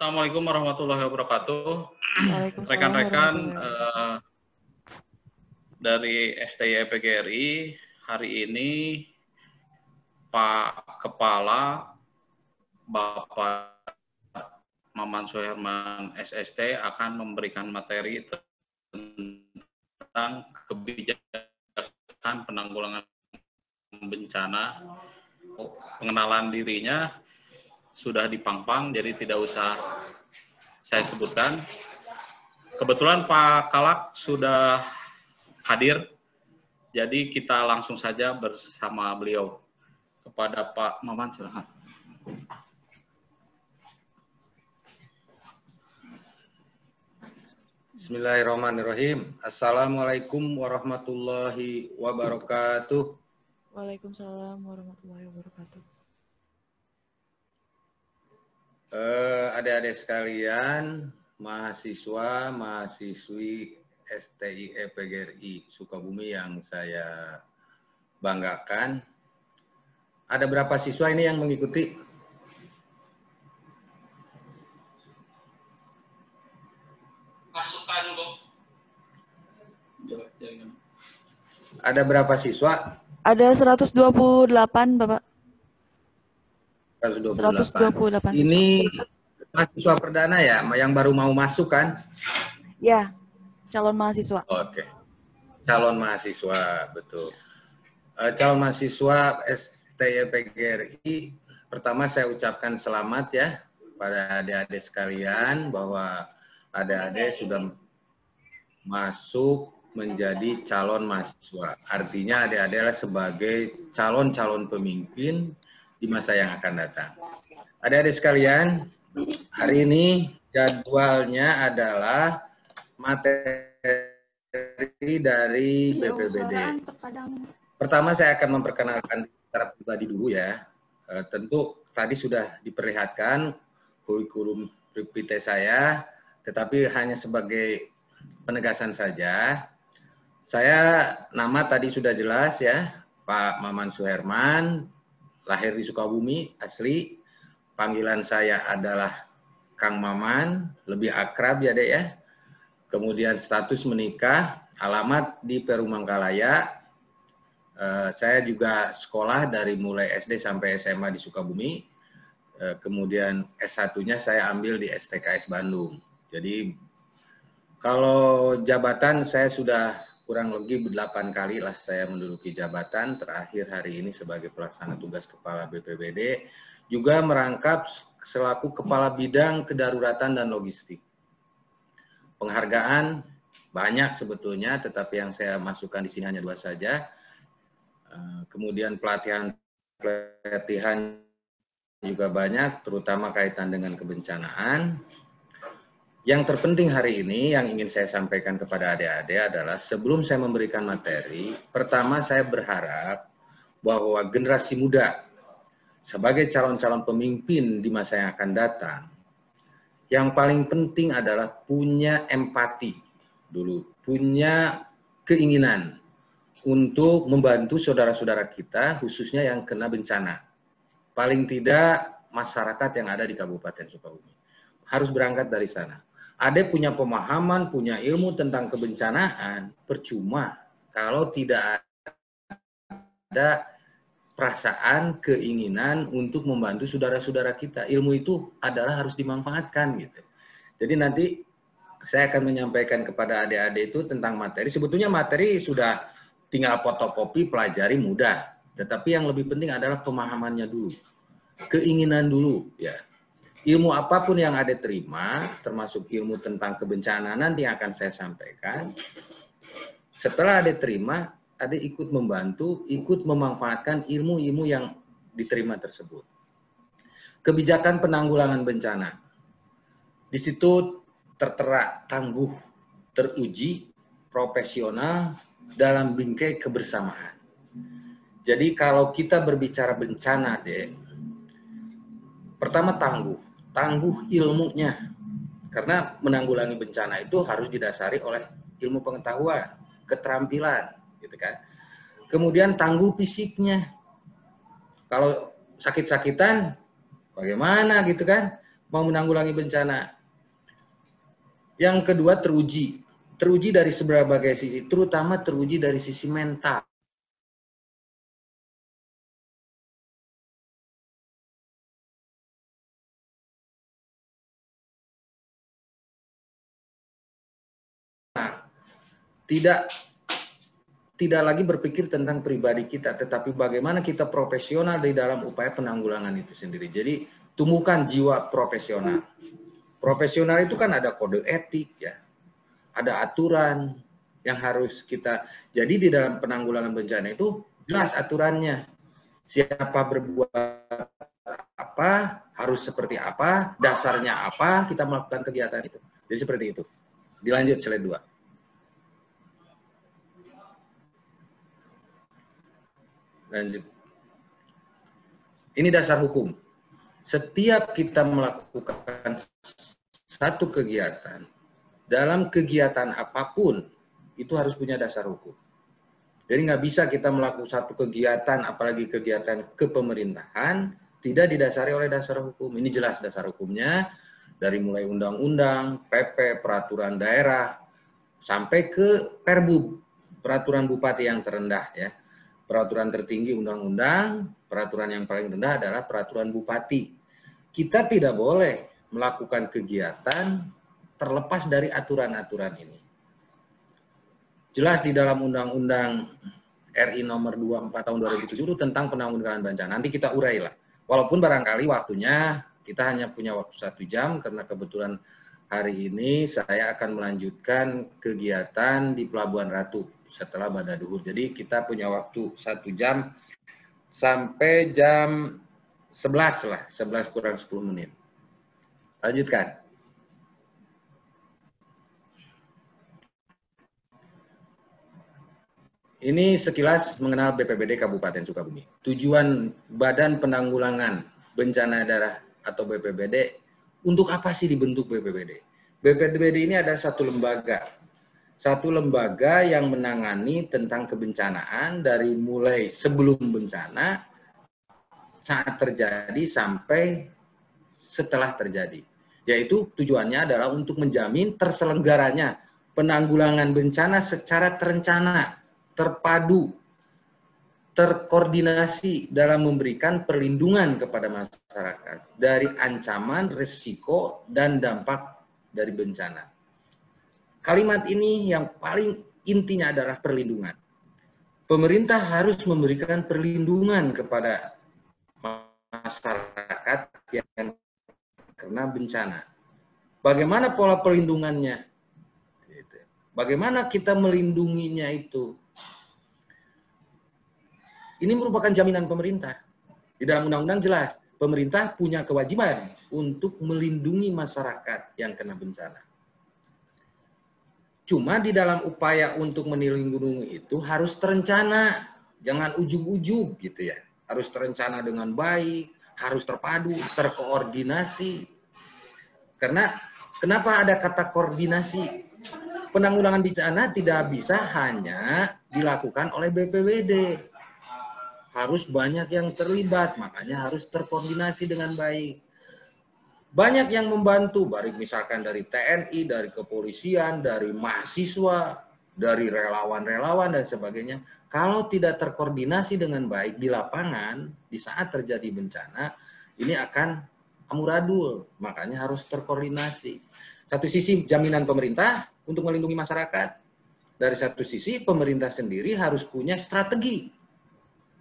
Assalamualaikum warahmatullahi wabarakatuh. Waalaikumsalam Rekan-rekan warahmatullahi wabarakatuh. dari STI PGRI, hari ini Pak Kepala Bapak Maman Suherman SST akan memberikan materi tentang kebijakan penanggulangan bencana. Pengenalan dirinya sudah dipang-pang, jadi tidak usah saya sebutkan. Kebetulan Pak Kalak sudah hadir, jadi kita langsung saja bersama beliau. Kepada Pak Maman, silakan. Bismillahirrahmanirrahim. Assalamualaikum warahmatullahi wabarakatuh. Waalaikumsalam warahmatullahi wabarakatuh. Adik-adik sekalian, mahasiswa, mahasiswi STI PGRI Sukabumi yang saya banggakan. Ada berapa siswa ini yang mengikuti? Masukkan, Bu. Ada berapa siswa? Ada 128, Bapak. 128. 128 Ini siswa. mahasiswa perdana ya, yang baru mau masuk kan? Ya, calon mahasiswa. Oke. Calon mahasiswa, betul. Calon mahasiswa STI PGRI, pertama saya ucapkan selamat ya pada adik-adik sekalian bahwa adik-adik sudah masuk menjadi calon mahasiswa. Artinya adik-adik adalah sebagai calon-calon pemimpin di masa yang akan datang. Adik-adik sekalian, hari ini jadwalnya adalah materi dari BPBD. Pertama saya akan memperkenalkan secara pribadi dulu ya. Tentu tadi sudah diperlihatkan kurikulum vitae saya, tetapi hanya sebagai penegasan saja. Saya nama tadi sudah jelas ya, Pak Maman Suherman, lahir di Sukabumi, asli. Panggilan saya adalah Kang Maman, lebih akrab ya Dek ya. Kemudian status menikah, alamat di Peru Mangkalaya. Saya juga sekolah dari mulai SD sampai SMA di Sukabumi. Kemudian S1-nya saya ambil di STKS Bandung. Jadi kalau jabatan saya sudah kurang lebih 8 kali lah saya menduduki jabatan, terakhir hari ini sebagai pelaksana tugas Kepala BPBD, juga merangkap selaku Kepala Bidang Kedaruratan dan Logistik. Penghargaan banyak sebetulnya, tetapi yang saya masukkan di sini hanya 2 saja. Kemudian pelatihan juga banyak, terutama kaitan dengan kebencanaan. Yang terpenting hari ini yang ingin saya sampaikan kepada adik-adik adalah sebelum saya memberikan materi, pertama saya berharap bahwa generasi muda sebagai calon-calon pemimpin di masa yang akan datang, yang paling penting adalah punya empati dulu, punya keinginan untuk membantu saudara-saudara kita, khususnya yang kena bencana. Paling tidak masyarakat yang ada di Kabupaten Sukabumi. Harus berangkat dari sana. Ada punya pemahaman, punya ilmu tentang kebencanaan, percuma kalau tidak ada perasaan, keinginan untuk membantu saudara-saudara kita. Ilmu itu adalah harus dimanfaatkan gitu. Jadi nanti saya akan menyampaikan kepada adik-adik itu tentang materi. Sebetulnya materi sudah tinggal fotokopi, pelajari mudah. Tetapi yang lebih penting adalah pemahamannya dulu. Keinginan dulu ya. Ilmu apapun yang ada terima, termasuk ilmu tentang kebencanaan nanti yang akan saya sampaikan. Setelah ada terima, ada ikut membantu, ikut memanfaatkan ilmu-ilmu yang diterima tersebut. Kebijakan penanggulangan bencana. Di situ tertera, tangguh, teruji, profesional, dalam bingkai kebersamaan. Jadi kalau kita berbicara bencana, Dek, pertama tangguh ilmunya. Karena menanggulangi bencana itu harus didasari oleh ilmu pengetahuan, keterampilan, gitu kan. Kemudian tangguh fisiknya. Kalau sakit-sakitan, bagaimana gitu kan? mau menanggulangi bencana. Yang kedua, teruji. Teruji dari berbagai sisi, terutama teruji dari sisi mental. Tidak lagi berpikir tentang pribadi kita, tetapi bagaimana kita profesional di dalam upaya penanggulangan itu sendiri. Jadi tumbuhkan jiwa profesional. Profesional itu kan ada kode etik, ya, ada aturan yang harus kita. Jadi di dalam penanggulangan bencana itu jelas aturannya. Siapa berbuat apa, harus seperti apa, dasarnya apa, kita melakukan kegiatan itu. Jadi seperti itu. Dilanjut slide 2. Lanjut. Ini dasar hukum. Setiap kita melakukan satu kegiatan, dalam kegiatan apapun, itu harus punya dasar hukum. Jadi nggak bisa kita melakukan satu kegiatan, apalagi kegiatan kepemerintahan, tidak didasari oleh dasar hukum. Ini jelas dasar hukumnya, dari mulai undang-undang, PP, peraturan daerah, sampai ke Perbu, peraturan bupati yang terendah, ya. Peraturan tertinggi undang-undang, peraturan yang paling rendah adalah peraturan bupati. Kita tidak boleh melakukan kegiatan terlepas dari aturan-aturan ini. Jelas di dalam Undang-Undang RI nomor 24 tahun 2007 tentang penanggulangan bencana. Nanti kita urailah. Walaupun barangkali waktunya kita hanya punya waktu 1 jam, karena kebetulan hari ini saya akan melanjutkan kegiatan di Pelabuhan Ratu setelah Badaduhur. Jadi kita punya waktu 1 jam sampai jam 11 lah, 11 kurang 10 menit. Lanjutkan. Ini sekilas mengenal BPBD Kabupaten Sukabumi. Tujuan Badan Penanggulangan Bencana Daerah atau BPBD, untuk apa sih dibentuk BPBD? BPBD ini adalah satu lembaga yang menangani tentang kebencanaan dari mulai sebelum bencana, saat terjadi, sampai setelah terjadi. Yaitu tujuannya adalah untuk menjamin terselenggaranya penanggulangan bencana secara terencana, terpadu, terkoordinasi dalam memberikan perlindungan kepada masyarakat dari ancaman, risiko, dan dampak dari bencana. Kalimat ini yang paling intinya adalah perlindungan. Pemerintah harus memberikan perlindungan kepada masyarakat yang kena bencana. Bagaimana pola perlindungannya? Bagaimana kita melindunginya itu? Ini merupakan jaminan pemerintah. Di dalam undang-undang jelas, pemerintah punya kewajiban untuk melindungi masyarakat yang kena bencana. Cuma di dalam upaya untuk melindungi itu harus terencana, jangan ujug-ujug gitu ya. Harus terencana dengan baik, harus terpadu, terkoordinasi. Karena kenapa ada kata koordinasi? Penanggulangan bencana tidak bisa hanya dilakukan oleh BPBD. Harus banyak yang terlibat, makanya harus terkoordinasi dengan baik. Banyak yang membantu, baik misalkan dari TNI, dari kepolisian, dari mahasiswa, dari relawan-relawan dan sebagainya. Kalau tidak terkoordinasi dengan baik di lapangan, di saat terjadi bencana, ini akan amburadul. Makanya harus terkoordinasi. Satu sisi jaminan pemerintah untuk melindungi masyarakat. Dari satu sisi pemerintah sendiri harus punya strategi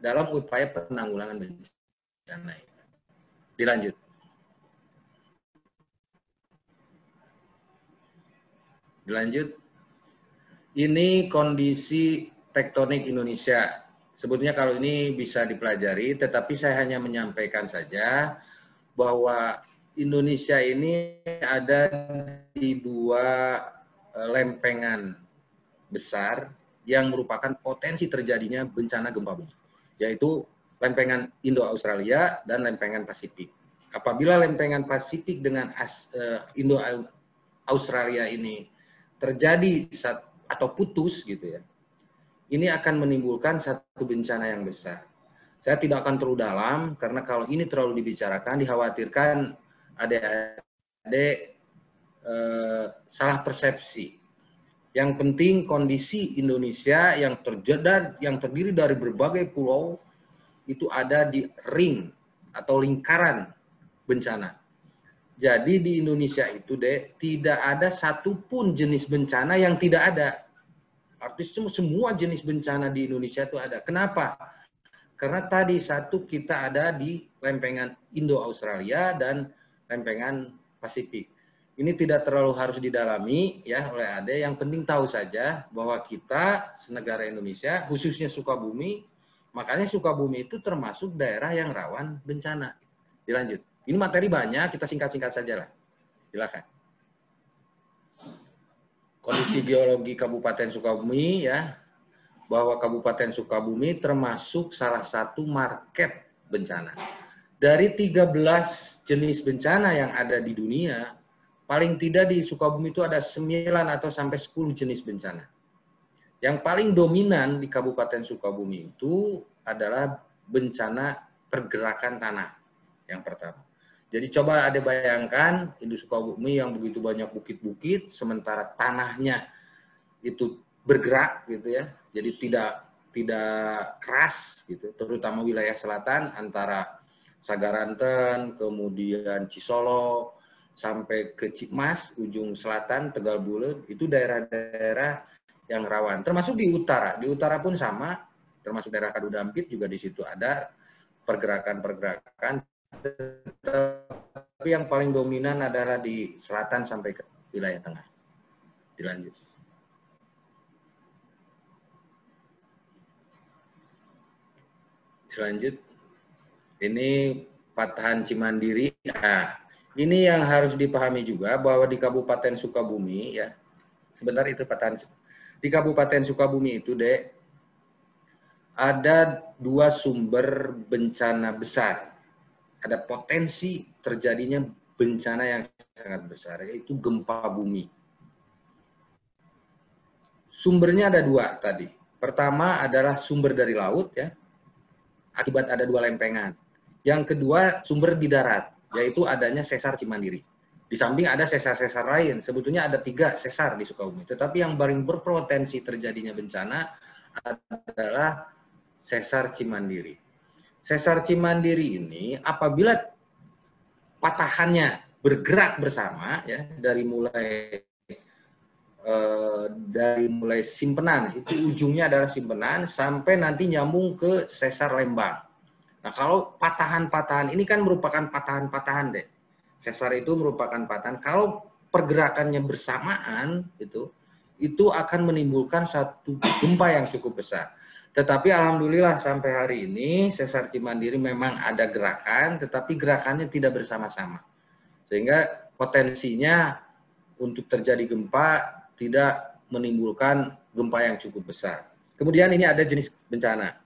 dalam upaya penanggulangan bencana. Dilanjut. Ini kondisi tektonik Indonesia. Sebetulnya kalau ini bisa dipelajari, tetapi saya hanya menyampaikan saja bahwa Indonesia ini ada di 2 lempengan besar yang merupakan potensi terjadinya bencana gempa bumi, yaitu lempengan Indo-Australia dan lempengan Pasifik. Apabila lempengan Pasifik dengan Indo-Australia ini terjadi atau putus gitu ya, ini akan menimbulkan satu bencana yang besar. Saya tidak akan terlalu dalam, karena kalau ini terlalu dibicarakan, dikhawatirkan adik-adik adik salah persepsi. Yang penting kondisi Indonesia yang terdiri dari berbagai pulau itu ada di ring atau lingkaran bencana. Jadi di Indonesia itu, Dek, tidak ada satupun jenis bencana yang tidak ada. Artinya semua jenis bencana di Indonesia itu ada. Kenapa? Karena tadi satu kita ada di lempengan Indo-Australia dan lempengan Pasifik. Ini tidak terlalu harus didalami ya oleh Ade. Yang penting tahu saja bahwa kita senegara Indonesia, khususnya Sukabumi, makanya Sukabumi itu termasuk daerah yang rawan bencana. Dilanjut. Ini materi banyak, kita singkat-singkat saja lah. Silakan. Kondisi geologi Kabupaten Sukabumi ya, bahwa Kabupaten Sukabumi termasuk salah satu market bencana. Dari 13 jenis bencana yang ada di dunia, paling tidak di Sukabumi itu ada 9 atau sampai 10 jenis bencana. Yang paling dominan di Kabupaten Sukabumi itu adalah bencana pergerakan tanah yang pertama. Jadi coba Ade bayangkan, di Sukabumi yang begitu banyak bukit-bukit, sementara tanahnya itu bergerak gitu ya. Jadi tidak keras gitu, terutama wilayah selatan antara Sagaranten, kemudian Cisolo sampai ke Cikmas, ujung selatan Tegal Bulet, itu daerah-daerah yang rawan. Termasuk di utara. Di utara pun sama, termasuk daerah Kadudampit juga di situ ada pergerakan-pergerakan. Tapi yang paling dominan adalah di selatan sampai ke wilayah tengah. Dilanjut. Dilanjut. Ini patahan Cimandiri. Nah, ini yang harus dipahami juga bahwa di Kabupaten Sukabumi ya. Sebentar itu patahan. Di Kabupaten Sukabumi itu, Dek, ada 2 sumber bencana besar. Ada potensi terjadinya bencana yang sangat besar, yaitu gempa bumi. Sumbernya ada 2 tadi. Pertama adalah sumber dari laut ya, akibat ada 2 lempengan. Yang kedua sumber di darat, yaitu adanya sesar Cimandiri. Di samping ada sesar-sesar lain, sebetulnya ada 3 sesar di Sukabumi. Tetapi yang paling berpotensi terjadinya bencana adalah sesar Cimandiri. Sesar Cimandiri ini apabila patahannya bergerak bersama ya dari mulai simpenan, itu ujungnya adalah simpenan sampai nanti nyambung ke sesar Lembang. Nah, kalau patahan-patahan ini kan merupakan patahan-patahan deh. Sesar itu merupakan patahan. Kalau pergerakannya bersamaan itu akan menimbulkan satu gempa yang cukup besar. Tetapi alhamdulillah sampai hari ini sesar Cimandiri memang ada gerakan, tetapi gerakannya tidak bersama-sama. Sehingga potensinya untuk terjadi gempa tidak menimbulkan gempa yang cukup besar. Kemudian ini ada jenis bencana.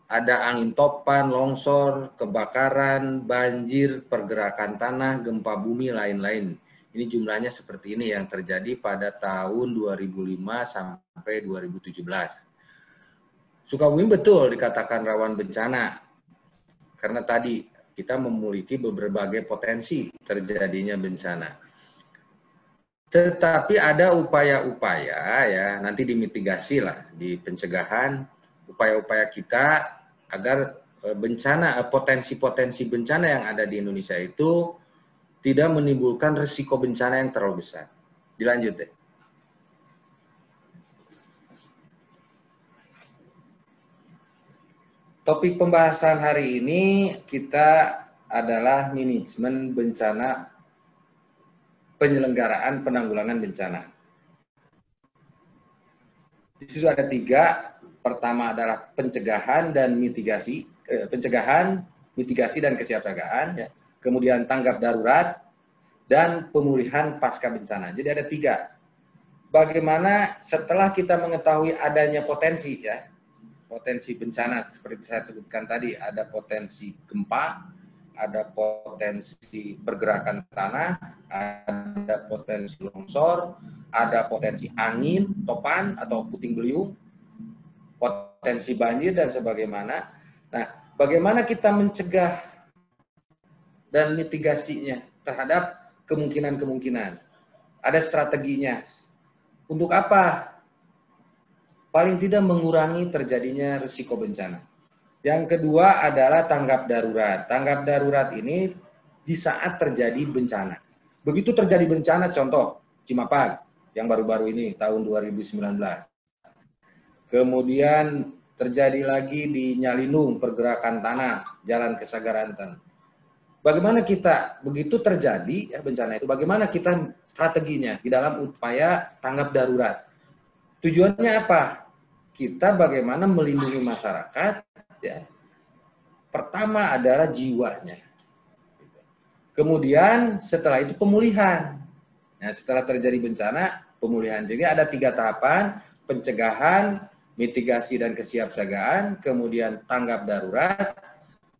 Ada angin topan, longsor, kebakaran, banjir, pergerakan tanah, gempa bumi, lain-lain. Ini jumlahnya seperti ini yang terjadi pada tahun 2005 sampai 2017. Sukabumi betul dikatakan rawan bencana, karena tadi kita memiliki berbagai potensi terjadinya bencana. Tetapi ada upaya-upaya ya, nanti dimitigasi lah, di pencegahan, upaya-upaya kita agar potensi-potensi bencana yang ada di Indonesia itu tidak menimbulkan risiko bencana yang terlalu besar. Dilanjut deh. Topik pembahasan hari ini kita adalah manajemen bencana, penyelenggaraan penanggulangan bencana. Di situ ada 3. Pertama adalah pencegahan dan mitigasi, pencegahan, mitigasi dan kesiapsiagaan, ya. Kemudian tanggap darurat dan pemulihan pasca bencana. Jadi ada 3. Bagaimana setelah kita mengetahui adanya potensi, ya, potensi bencana seperti saya sebutkan tadi, ada potensi gempa, ada potensi pergerakan tanah, ada potensi longsor, ada potensi angin topan atau puting beliung, potensi banjir dan sebagaimana. Nah, bagaimana kita mencegah dan mitigasinya terhadap kemungkinan-kemungkinan. Ada strateginya. Untuk apa? Paling tidak mengurangi terjadinya risiko bencana. Yang kedua adalah tanggap darurat. Tanggap darurat ini di saat terjadi bencana. Begitu terjadi bencana, contoh Cimapak yang baru-baru ini tahun 2019. Kemudian terjadi lagi di Nyalindung pergerakan tanah, jalan ke Sagaranten. Bagaimana kita begitu terjadi ya bencana itu? Bagaimana kita strateginya di dalam upaya tanggap darurat? Tujuannya apa? Kita bagaimana melindungi masyarakat? Ya. Pertama adalah jiwanya. Kemudian setelah itu pemulihan. Nah, setelah terjadi bencana, pemulihan. Jadi ada 3 tahapan: pencegahan, mitigasi dan kesiapsiagaan, kemudian tanggap darurat,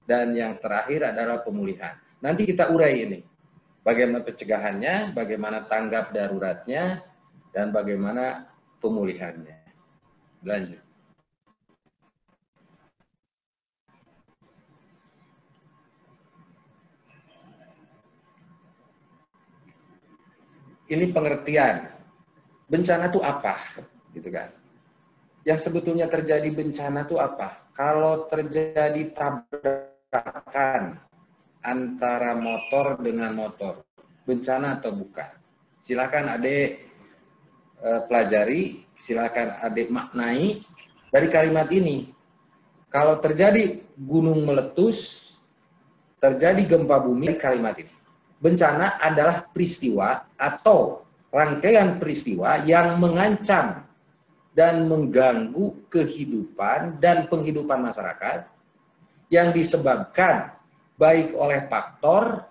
dan yang terakhir adalah pemulihan. Nanti kita urai ini. Bagaimana pencegahannya, bagaimana tanggap daruratnya, dan bagaimana pemulihannya. Lanjut. Ini pengertian bencana itu apa, gitu kan? Yang sebetulnya terjadi bencana itu apa? Kalau terjadi tabrakan antara motor dengan motor, bencana atau bukan? Silakan adik pelajari, silakan adik maknai dari kalimat ini. Kalau terjadi gunung meletus, terjadi gempa bumi, kalimat ini. Bencana adalah peristiwa atau rangkaian peristiwa yang mengancam dan mengganggu kehidupan dan penghidupan masyarakat yang disebabkan baik oleh faktor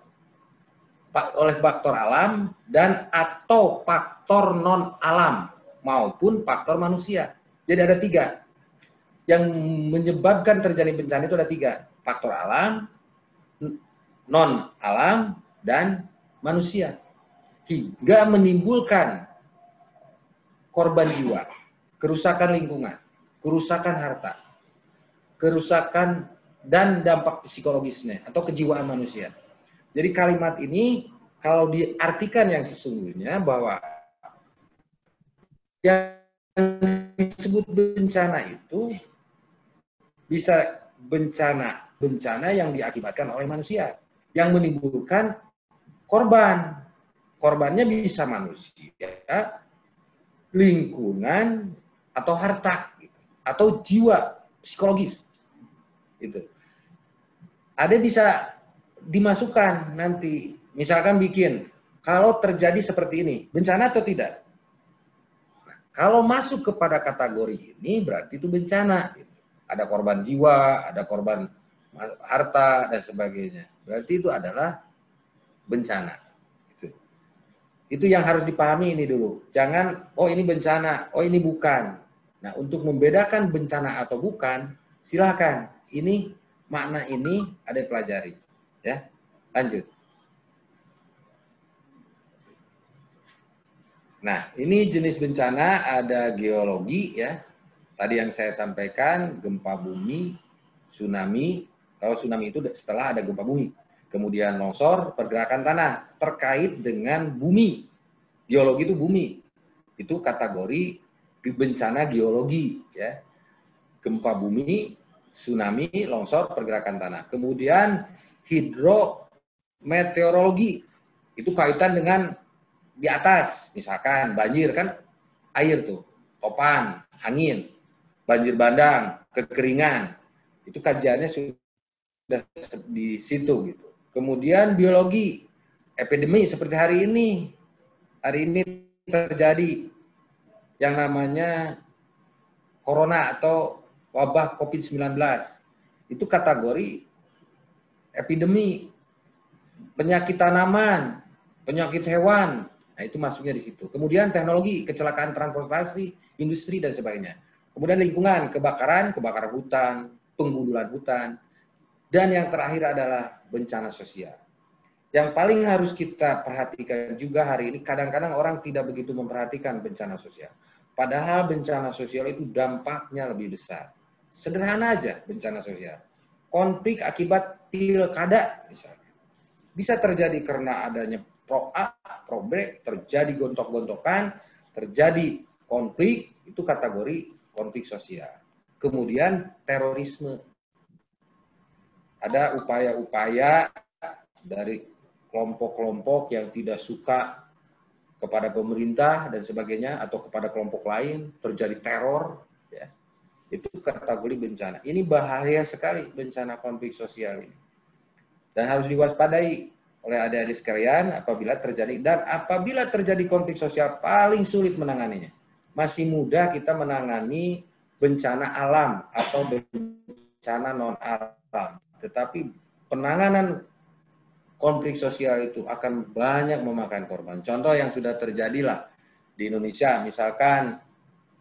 alam dan atau faktor non alam maupun faktor manusia. Jadi ada 3 yang menyebabkan terjadi bencana. Itu ada 3: faktor alam, non alam, dan manusia, hingga menimbulkan korban jiwa, kerusakan lingkungan, kerusakan harta, kerusakan dan dampak psikologisnya atau kejiwaan manusia. Jadi kalimat ini kalau diartikan yang sesungguhnya bahwa yang disebut bencana itu bisa bencana yang diakibatkan oleh manusia yang menimbulkan korban. Korbannya bisa manusia, lingkungan, atau harta, atau jiwa psikologis. Gitu. Ada bisa dimasukkan nanti, misalkan bikin, kalau terjadi seperti ini, bencana atau tidak? Nah, kalau masuk kepada kategori ini, berarti itu bencana. Ada korban jiwa, ada korban harta, dan sebagainya. Berarti itu adalah bencana. Itu yang harus dipahami ini dulu. Jangan, oh ini bencana, oh ini bukan. Nah, untuk membedakan bencana atau bukan, silakan. Ini makna ini ada pelajari. Ya, lanjut. Nah, ini jenis bencana ada geologi ya. Tadi yang saya sampaikan, gempa bumi, tsunami. Kalau tsunami itu setelah ada gempa bumi. Kemudian longsor, pergerakan tanah terkait dengan bumi. Geologi itu bumi. Itu kategori bencana geologi ya. Gempa bumi, tsunami, longsor, pergerakan tanah. Kemudian hidrometeorologi. Itu kaitan dengan di atas, misalkan banjir kan air tuh, topan, angin, banjir bandang, kekeringan. Itu kajiannya sudah di situ gitu. Kemudian biologi, epidemi seperti hari ini. Hari ini terjadi yang namanya corona atau wabah COVID-19. Itu kategori epidemi, penyakit tanaman, penyakit hewan. Nah, itu masuknya di situ. Kemudian teknologi, kecelakaan transportasi, industri, dan sebagainya. Kemudian lingkungan, kebakaran hutan, penggundulan hutan. Dan yang terakhir adalah bencana sosial. Yang paling harus kita perhatikan juga hari ini, kadang-kadang orang tidak begitu memperhatikan bencana sosial. Padahal bencana sosial itu dampaknya lebih besar. Sederhana aja bencana sosial. Konflik akibat pilkada misalnya. Bisa terjadi karena adanya pro A, pro B, terjadi gontok-gontokan, terjadi konflik, itu kategori konflik sosial. Kemudian terorisme. Ada upaya-upaya dari kelompok-kelompok yang tidak suka kepada pemerintah dan sebagainya, atau kepada kelompok lain, terjadi teror, ya. Itu kategori bencana. Ini bahaya sekali bencana konflik sosial ini. Dan harus diwaspadai oleh adik-adik sekalian apabila terjadi. Dan apabila terjadi konflik sosial, paling sulit menanganinya. Masih mudah kita menangani bencana alam atau bencana non-alam. Tetapi penanganan konflik sosial itu akan banyak memakan korban. Contoh yang sudah terjadilah di Indonesia, misalkan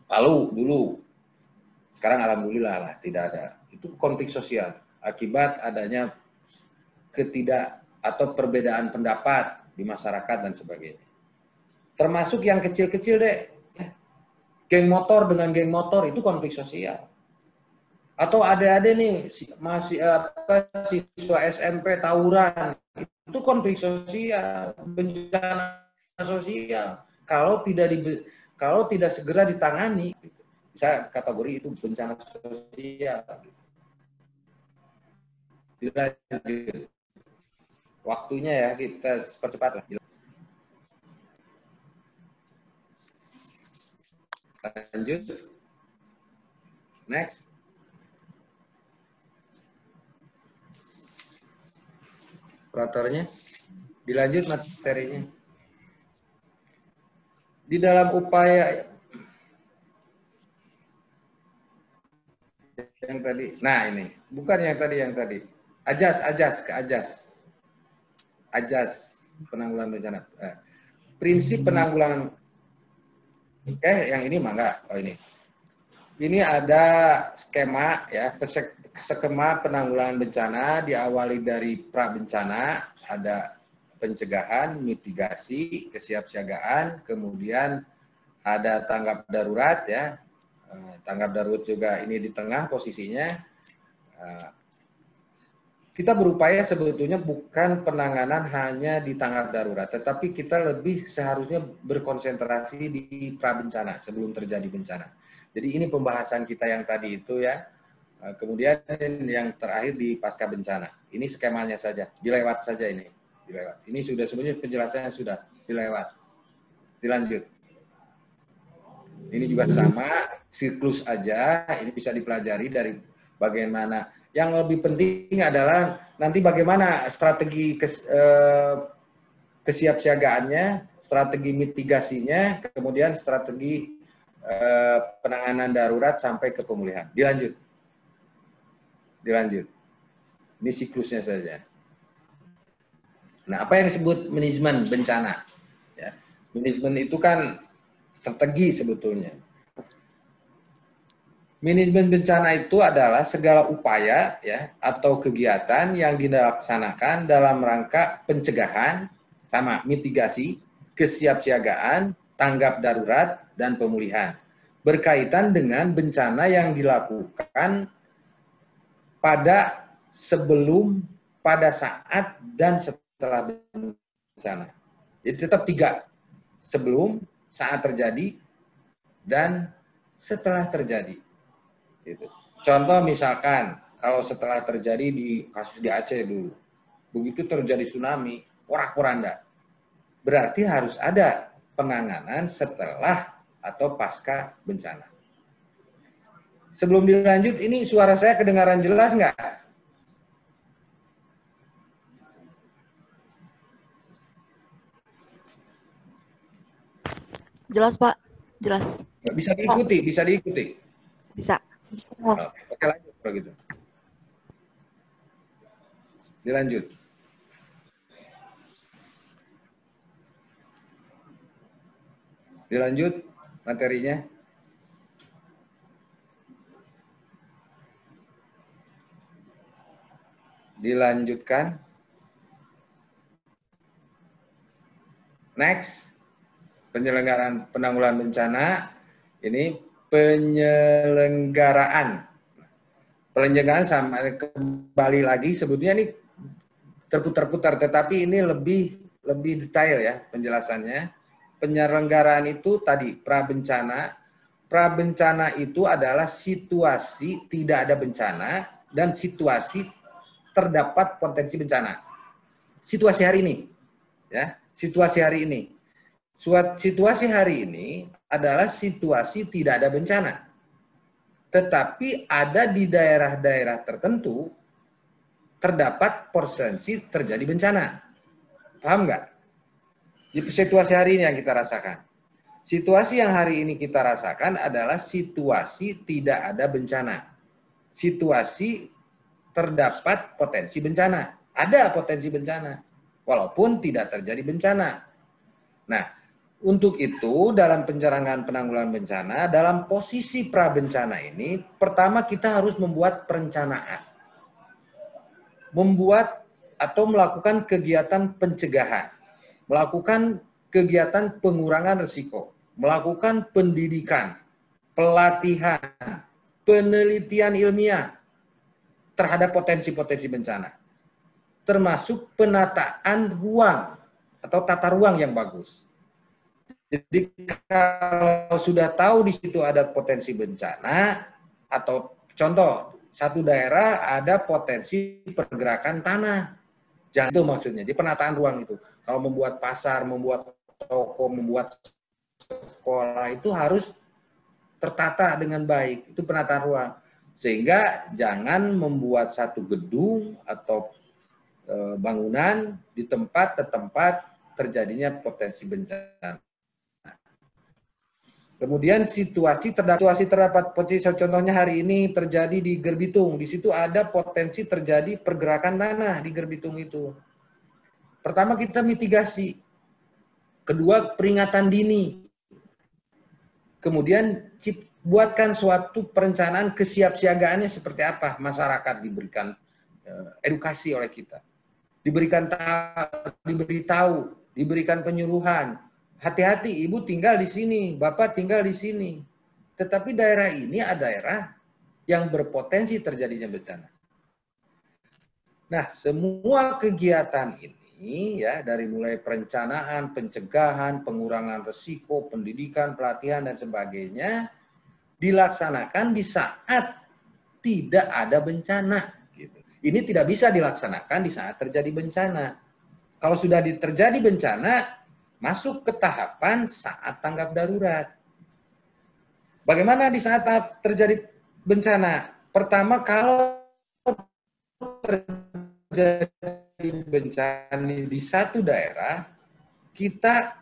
Palu dulu. Sekarang alhamdulillah lah tidak ada. Itu konflik sosial akibat adanya atau perbedaan pendapat di masyarakat dan sebagainya. Termasuk yang kecil-kecil deh. Geng motor dengan geng motor itu konflik sosial. Atau adik-adik nih masih siswa SMP tawuran, itu konflik sosial, bencana sosial. Kalau tidak segera ditangani, bisa kategori itu bencana sosial. Dilanjut. Waktunya ya kita percepat lah. Lanjut. Next. Operatornya. Dilanjut materinya. Di dalam upaya yang tadi. Nah ini. Bukan yang tadi. Ajas penanggulangan bencana. Prinsip penanggulangan. Yang ini mah enggak. Oh ini. Ini ada skema ya, skema penanggulangan bencana diawali dari pra bencana, ada pencegahan, mitigasi, kesiapsiagaan, kemudian ada tanggap darurat ya. Tanggap darurat juga ini di tengah posisinya. Kita berupaya sebetulnya bukan penanganan hanya di tanggap darurat, tetapi kita lebih seharusnya berkonsentrasi di pra bencana sebelum terjadi bencana. Jadi ini pembahasan kita yang tadi itu ya. Kemudian yang terakhir di pasca bencana. Ini skemanya saja, dilewat saja ini. Dilewat. Ini sudah sebenarnya penjelasannya sudah dilewat. Dilanjut. Ini juga sama, siklus aja. Ini bisa dipelajari dari bagaimana. Yang lebih penting adalah nanti bagaimana strategi kesiapsiagaannya, strategi mitigasinya, kemudian strategi penanganan darurat sampai ke pemulihan. Dilanjut. Ini siklusnya saja. Nah, apa yang disebut manajemen bencana? Ya, manajemen itu kan strategi sebetulnya. Manajemen bencana itu adalah segala upaya ya atau kegiatan yang dilaksanakan dalam rangka pencegahan sama mitigasi, kesiapsiagaan, tanggap darurat, dan pemulihan. Berkaitan dengan bencana yang dilakukan pada sebelum, pada saat, dan setelah bencana. Jadi tetap 3. Sebelum, saat terjadi, dan setelah terjadi. Gitu. Contoh misalkan, kalau setelah terjadi di kasus di Aceh dulu, begitu terjadi tsunami, porak-poranda. Berarti harus ada penanganan setelah atau pasca bencana. Sebelum dilanjut, ini suara saya kedengaran jelas nggak? Jelas, Pak. Jelas. Bisa diikuti, bisa diikuti. Bisa. Oke, lanjut kalau gitu. Dilanjut. Dilanjut materinya. Dilanjutkan. Next. Penyelenggaraan penanggulangan bencana. Ini penyelenggaraan. Penyelenggaraan sama kembali lagi sebetulnya ini terputar-putar, tetapi ini lebih detail ya penjelasannya. Penyelenggaraan itu tadi prabencana. Prabencana itu adalah situasi tidak ada bencana dan situasi terdapat potensi bencana. Situasi hari ini, ya, situasi hari ini. Situasi hari ini adalah situasi tidak ada bencana. Tetapi ada di daerah-daerah tertentu terdapat potensi terjadi bencana. Paham nggak? Situasi hari ini yang kita rasakan. Situasi yang hari ini kita rasakan adalah situasi tidak ada bencana. Situasi terdapat potensi bencana. Ada potensi bencana, walaupun tidak terjadi bencana. Nah, untuk itu dalam pencegahan penanggulangan bencana, dalam posisi prabencana ini, pertama kita harus membuat perencanaan. Membuat atau melakukan kegiatan pencegahan. Melakukan kegiatan pengurangan risiko. Melakukan pendidikan, pelatihan, penelitian ilmiah terhadap potensi-potensi bencana. Termasuk penataan ruang atau tata ruang yang bagus. Jadi kalau sudah tahu di situ ada potensi bencana, atau contoh, satu daerah ada potensi pergerakan tanah. Jangan itu maksudnya, di penataan ruang itu. Kalau membuat pasar, membuat toko, membuat sekolah itu harus tertata dengan baik. Itu penataan ruang. Sehingga jangan membuat satu gedung atau bangunan di tempat terjadinya potensi bencana. Kemudian situasi terdapat potensi, contohnya hari ini terjadi di Gerbitung. Di situ ada potensi terjadi pergerakan tanah di Gerbitung itu. Pertama kita mitigasi. Kedua peringatan dini. Kemudian buatkan suatu perencanaan kesiapsiagaannya seperti apa. Masyarakat diberikan edukasi oleh kita. Diberitahu, diberikan penyuluhan. Hati-hati, ibu tinggal di sini, bapak tinggal di sini. Tetapi daerah ini adalah daerah yang berpotensi terjadinya bencana. Nah, semua kegiatan ini ya, dari mulai perencanaan, pencegahan, pengurangan risiko, pendidikan, pelatihan dan sebagainya dilaksanakan di saat tidak ada bencana. Ini tidak bisa dilaksanakan di saat terjadi bencana. Kalau sudah terjadi bencana, masuk ke tahapan saat tanggap darurat. Bagaimana di saat terjadi bencana? Pertama, kalau terjadi bencana di satu daerah, kita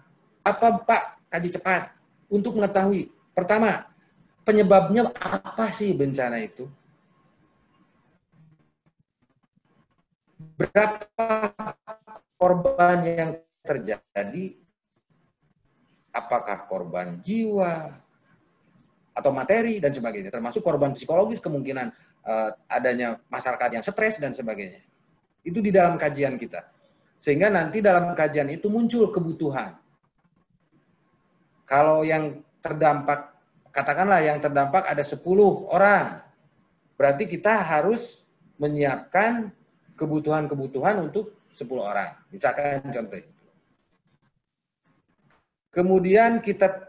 kaji cepat untuk mengetahui. Pertama, penyebabnya apa sih bencana itu? Berapa korban yang terjadi? Apakah korban jiwa atau materi dan sebagainya, termasuk korban psikologis, kemungkinan adanya masyarakat yang stres dan sebagainya. Itu di dalam kajian kita. Sehingga nanti dalam kajian itu muncul kebutuhan. Kalau yang terdampak, katakanlah yang terdampak ada 10 orang, berarti kita harus menyiapkan kebutuhan-kebutuhan untuk 10 orang. Misalkan contoh. Kemudian kita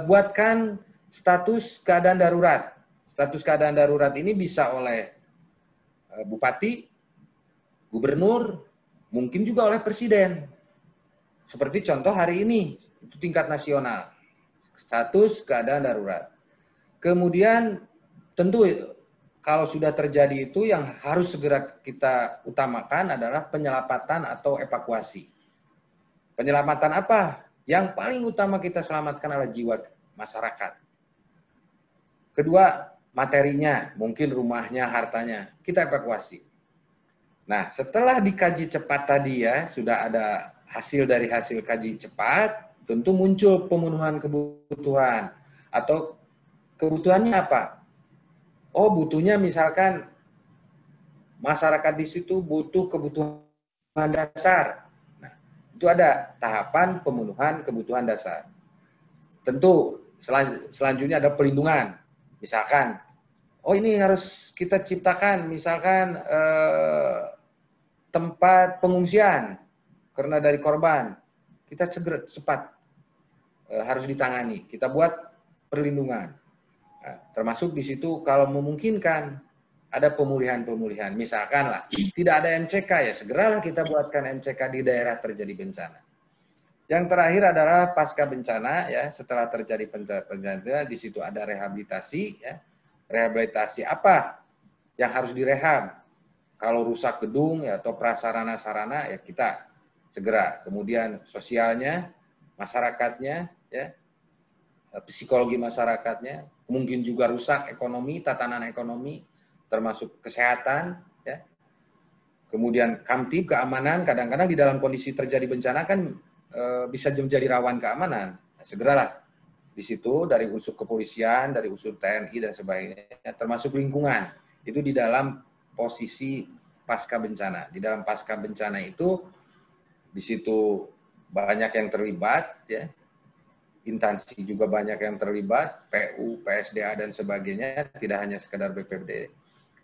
buatkan status keadaan darurat. Status keadaan darurat ini bisa oleh bupati, gubernur, mungkin juga oleh presiden. Seperti contoh hari ini, itu tingkat nasional. Status keadaan darurat. Kemudian tentu kalau sudah terjadi itu yang harus segera kita utamakan adalah penyelamatan atau evakuasi. Penyelamatan apa? Yang paling utama kita selamatkan adalah jiwa masyarakat. Kedua, materinya, mungkin rumahnya, hartanya, kita evakuasi. Nah, setelah dikaji cepat tadi ya, sudah ada hasil dari hasil kaji cepat, tentu muncul pemenuhan kebutuhan. Atau kebutuhannya apa? Oh, butuhnya misalkan masyarakat di situ butuh kebutuhan dasar. Nah, itu ada tahapan pemenuhan kebutuhan dasar. Tentu selanjutnya ada pelindungan. Misalkan oh ini harus kita ciptakan, misalkan tempat pengungsian karena dari korban, kita segera cepat harus ditangani. Kita buat perlindungan. Nah, termasuk di situ kalau memungkinkan ada pemulihan-pemulihan. Misalkan lah, tidak ada MCK ya, segeralah kita buatkan MCK di daerah terjadi bencana. Yang terakhir adalah pasca bencana ya, setelah terjadi bencana di situ ada rehabilitasi ya. Rehabilitasi apa yang harus direhab? Kalau rusak gedung ya, atau prasarana-sarana ya kita segera. Kemudian sosialnya, masyarakatnya ya, psikologi masyarakatnya, mungkin juga rusak ekonomi, tatanan ekonomi, termasuk kesehatan ya. Kemudian kamtib, keamanan, kadang-kadang di dalam kondisi terjadi bencana kan bisa menjadi rawan keamanan. Nah, segeralah di situ dari unsur kepolisian, dari unsur TNI dan sebagainya, termasuk lingkungan. Itu di dalam posisi pasca bencana. Di dalam pasca bencana itu di situ banyak yang terlibat ya. Instansi juga banyak yang terlibat, PU, PSDA dan sebagainya, tidak hanya sekedar BPBD.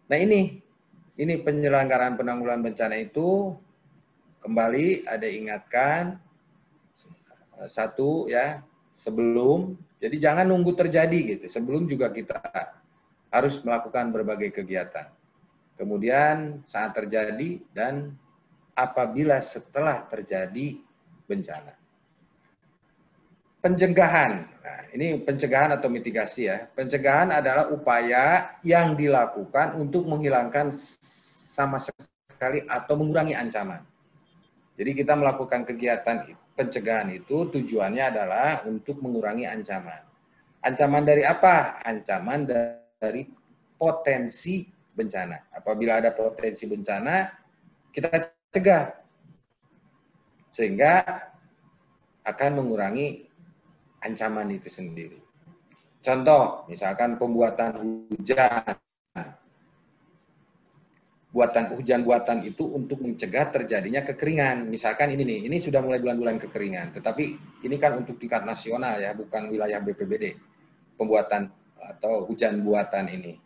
Nah, ini penyelenggaraan penanggulangan bencana itu kembali ada ingatkan satu ya, sebelum, jadi jangan nunggu terjadi gitu. Sebelum juga kita harus melakukan berbagai kegiatan. Kemudian saat terjadi dan apabila setelah terjadi bencana. Pencegahan. Nah, ini pencegahan atau mitigasi ya. Pencegahan adalah upaya yang dilakukan untuk menghilangkan sama sekali atau mengurangi ancaman. Jadi kita melakukan kegiatan pencegahan itu tujuannya adalah untuk mengurangi ancaman. Ancaman dari apa? Ancaman dari potensi bencana. Apabila ada potensi bencana, kita cegah. Sehingga akan mengurangi ancaman itu sendiri. Contoh, misalkan pembuatan hujan. Hujan-buatan itu untuk mencegah terjadinya kekeringan. Misalkan ini nih, ini sudah mulai bulan-bulan kekeringan. Tetapi ini kan untuk tingkat nasional ya, bukan wilayah BPBD. Pembuatan atau hujan buatan ini.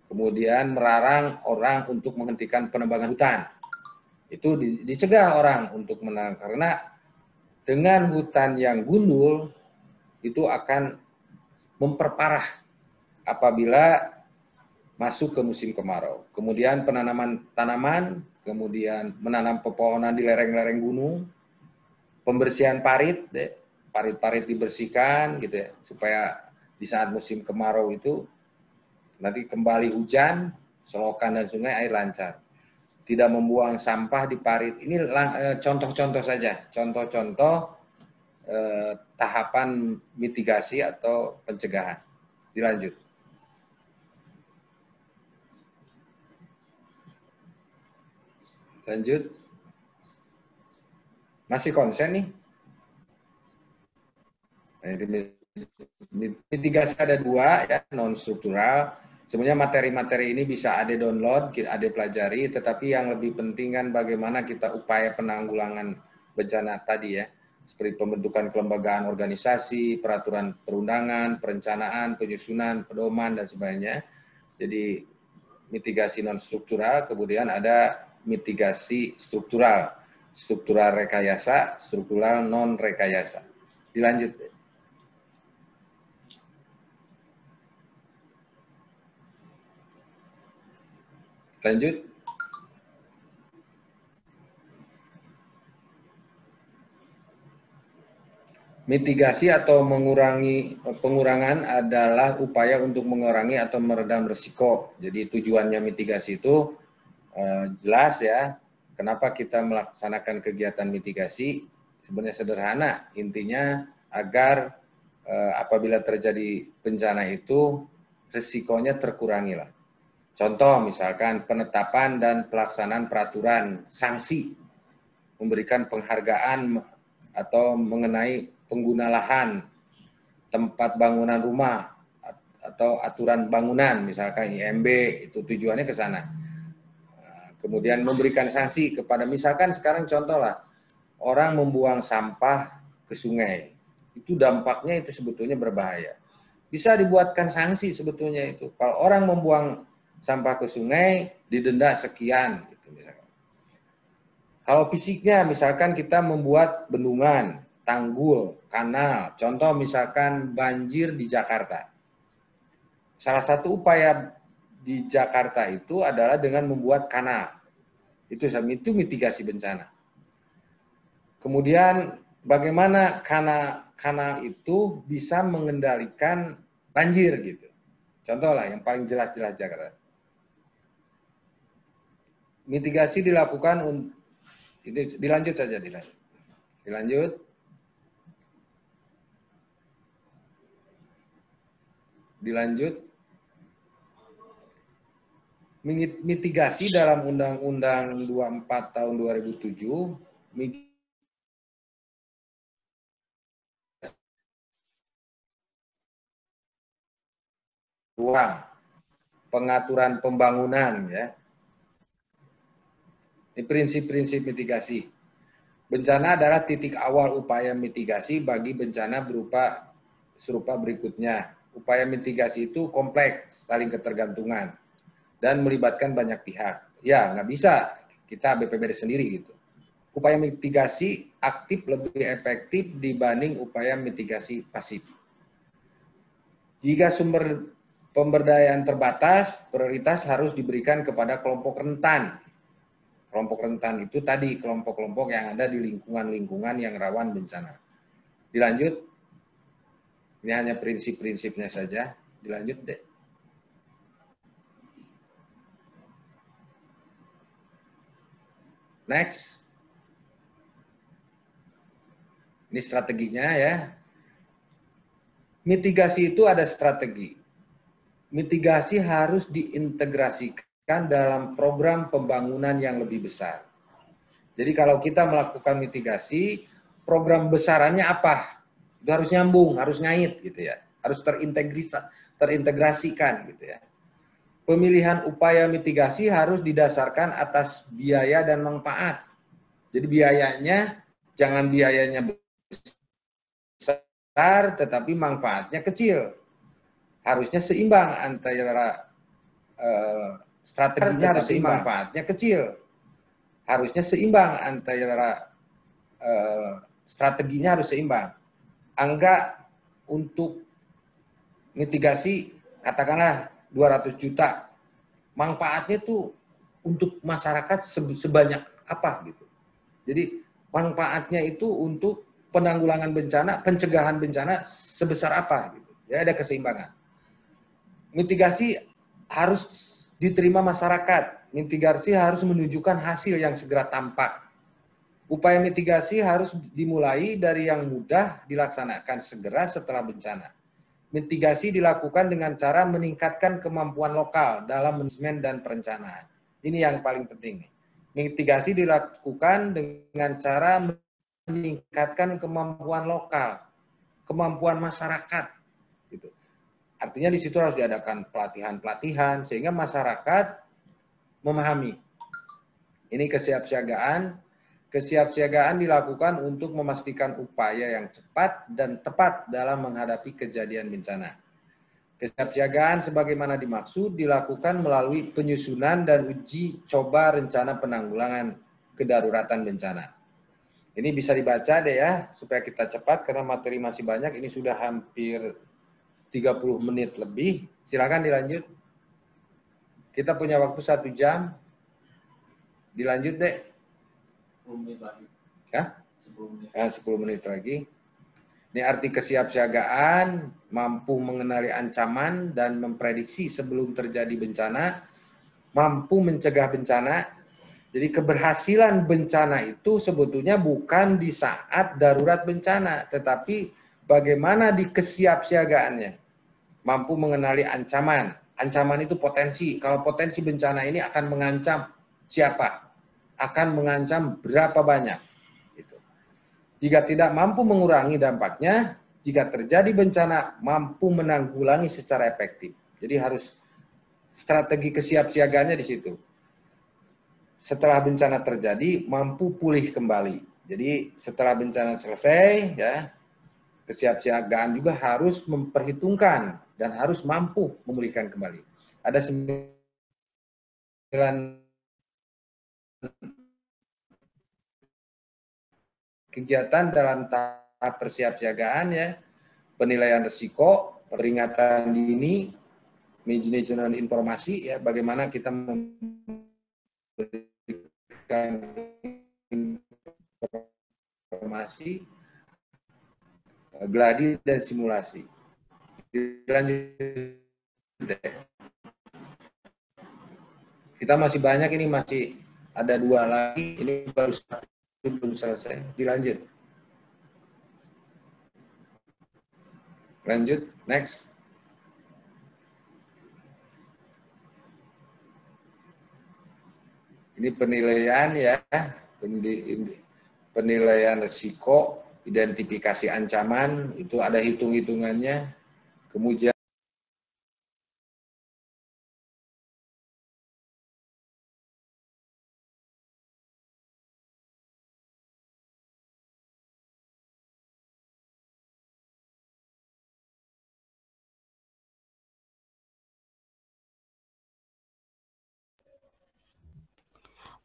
Kemudian melarang orang untuk menghentikan penebangan hutan. Itu dicegah orang untuk menanam. Karena dengan hutan yang gundul, itu akan memperparah apabila masuk ke musim kemarau. Kemudian penanaman tanaman, kemudian menanam pepohonan di lereng-lereng gunung, pembersihan parit, parit-parit dibersihkan gitu ya, supaya di saat musim kemarau itu nanti kembali hujan, selokan dan sungai air lancar. Tidak membuang sampah di parit. Ini contoh-contoh saja, contoh-contoh tahapan mitigasi atau pencegahan. Dilanjut. Lanjut. Masih konsen nih? Mitigasi ada dua ya, non struktural. Sebenarnya materi-materi ini bisa ada download, ada pelajari, tetapi yang lebih penting kan bagaimana kita upaya penanggulangan bencana tadi ya. Seperti pembentukan kelembagaan organisasi, peraturan perundangan, perencanaan, penyusunan, pedoman, dan sebagainya. Jadi mitigasi non-struktural, kemudian ada mitigasi struktural. Struktural rekayasa, struktural non-rekayasa. Dilanjut. Lanjut. Mitigasi atau pengurangan adalah upaya untuk mengurangi atau meredam risiko. Jadi tujuannya mitigasi itu jelas ya. Kenapa kita melaksanakan kegiatan mitigasi? Sebenarnya sederhana. Intinya agar apabila terjadi bencana itu risikonya terkurangi lah. Contoh misalkan penetapan dan pelaksanaan peraturan sanksi, memberikan penghargaan atau mengenai pengguna lahan, tempat bangunan rumah, atau aturan bangunan, misalkan IMB, itu tujuannya ke sana. Kemudian memberikan sanksi kepada, misalkan sekarang contoh lah, orang membuang sampah ke sungai, itu dampaknya itu sebetulnya berbahaya. Bisa dibuatkan sanksi sebetulnya itu. Kalau orang membuang sampah ke sungai didenda sekian gitu misalkan. Kalau fisiknya misalkan kita membuat bendungan, tanggul, kanal, contoh misalkan banjir di Jakarta. Salah satu upaya di Jakarta itu adalah dengan membuat kanal. Itu mitigasi bencana. Kemudian bagaimana kanal itu bisa mengendalikan banjir gitu. Contoh lah yang paling jelas-jelas Jakarta. Mitigasi dilakukan itu dilanjut saja dilanjut. Mitigasi dalam Undang-Undang 24 tahun 2007 ruang pengaturan pembangunan ya. Ini prinsip-prinsip mitigasi. Bencana adalah titik awal upaya mitigasi bagi bencana berupa serupa berikutnya. Upaya mitigasi itu kompleks, saling ketergantungan, dan melibatkan banyak pihak. Ya, nggak bisa kita BPBD sendiri gitu. Upaya mitigasi aktif lebih efektif dibanding upaya mitigasi pasif. Jika sumber pemberdayaan terbatas, prioritas harus diberikan kepada kelompok rentan. Kelompok rentan itu tadi kelompok-kelompok yang ada di lingkungan-lingkungan yang rawan bencana. Dilanjut. Ini hanya prinsip-prinsipnya saja. Dilanjut deh. Next. Ini strateginya ya. Mitigasi itu ada strategi. Mitigasi harus diintegrasikan dalam program pembangunan yang lebih besar. Jadi kalau kita melakukan mitigasi, program besarannya apa? Itu harus nyambung, harus ngait gitu ya. Harus terintegrasikan gitu ya. Pemilihan upaya mitigasi harus didasarkan atas biaya dan manfaat. Jadi biayanya jangan biayanya besar tetapi manfaatnya kecil. Harusnya seimbang antara strateginya harus seimbang, manfaatnya kecil. Harusnya seimbang antara strateginya harus seimbang. Angka untuk mitigasi katakanlah 200 juta. Manfaatnya tuh untuk masyarakat sebanyak apa gitu. Jadi manfaatnya itu untuk penanggulangan bencana, pencegahan bencana sebesar apa gitu. Ya ada keseimbangan. Mitigasi harus diterima masyarakat. Mitigasi harus menunjukkan hasil yang segera tampak. Upaya mitigasi harus dimulai dari yang mudah dilaksanakan segera setelah bencana. Mitigasi dilakukan dengan cara meningkatkan kemampuan lokal dalam manajemen dan perencanaan. Ini yang paling penting. Mitigasi dilakukan dengan cara meningkatkan kemampuan lokal, kemampuan masyarakat. Gitu. Artinya di situ harus diadakan pelatihan-pelatihan sehingga masyarakat memahami. Ini kesiapsiagaan. Kesiapsiagaan dilakukan untuk memastikan upaya yang cepat dan tepat dalam menghadapi kejadian bencana. Kesiapsiagaan sebagaimana dimaksud dilakukan melalui penyusunan dan uji coba rencana penanggulangan kedaruratan bencana. Ini bisa dibaca deh ya, supaya kita cepat karena materi masih banyak. Ini sudah hampir 30 menit lebih. Silakan dilanjut. Kita punya waktu 1 jam. Dilanjut deh. 10 menit lagi. Ya? 10 menit. 10 menit lagi. Ini arti kesiapsiagaan, mampu mengenali ancaman dan memprediksi sebelum terjadi bencana, mampu mencegah bencana. Jadi keberhasilan bencana itu sebetulnya bukan di saat darurat bencana, tetapi bagaimana di kesiapsiagaannya. Mampu mengenali ancaman. Ancaman itu potensi. Kalau potensi bencana ini akan mengancam siapa? Akan mengancam berapa banyak. Gitu. Jika tidak mampu mengurangi dampaknya, jika terjadi bencana, mampu menanggulangi secara efektif. Jadi harus strategi kesiapsiagaannya di situ. Setelah bencana terjadi, mampu pulih kembali. Jadi setelah bencana selesai, ya kesiapsiagaan juga harus memperhitungkan dan harus mampu memulihkan kembali. Ada 9 kegiatan dalam tahap persiapsiagaan ya, penilaian risiko, peringatan dini, manajemen informasi ya, bagaimana kita memberikan informasi, gladi dan simulasi. Lanjut. Kita masih banyak, ini masih ada 2 lagi, ini baru 1 belum selesai. Dilanjut. Lanjut, next. Ini penilaian ya, penilaian risiko, identifikasi ancaman, itu ada hitung-hitungannya. Kemudian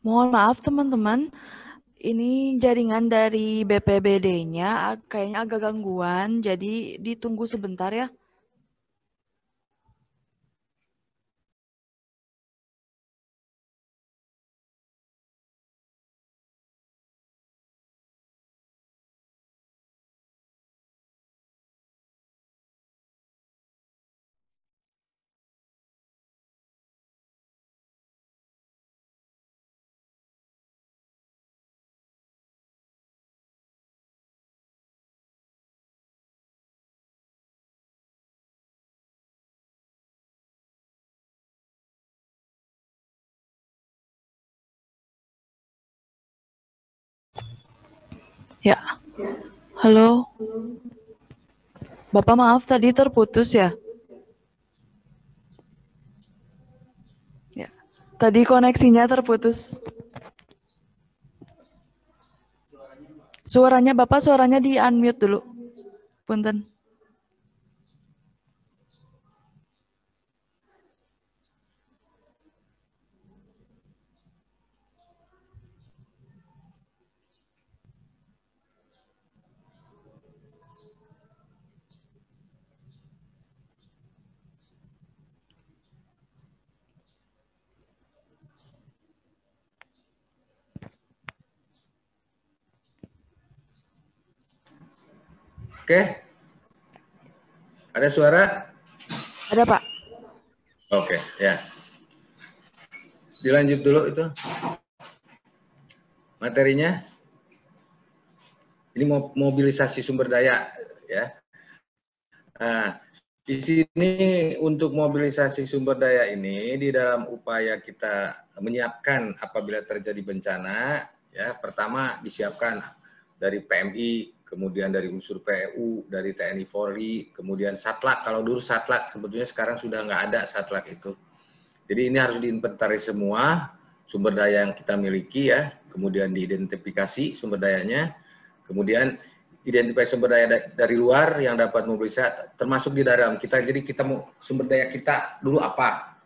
Mohon maaf teman-teman, ini jaringan dari BPBD-nya kayaknya agak gangguan, jadi ditunggu sebentar ya. Ya, halo. Bapak maaf tadi terputus ya. Ya, tadi koneksinya terputus. Suaranya Bapak, suaranya di unmute dulu. Punten. oke. Ada suara? Ada Pak. Oke, ya. Dilanjut dulu itu. Materinya. Ini mobilisasi sumber daya ya. Nah, di sini untuk mobilisasi sumber daya ini di dalam upaya kita menyiapkan apabila terjadi bencana ya, pertama disiapkan dari PMI, kemudian dari unsur PU, dari TNI Polri, kemudian Satlak. Kalau dulu Satlak sebetulnya sekarang sudah nggak ada Satlak itu. Jadi ini harus diinventaris semua sumber daya yang kita miliki ya, kemudian diidentifikasi sumber dayanya, kemudian identifikasi sumber daya dari luar yang dapat mobilisasi, termasuk di dalam kita. Jadi kita mau sumber daya kita dulu apa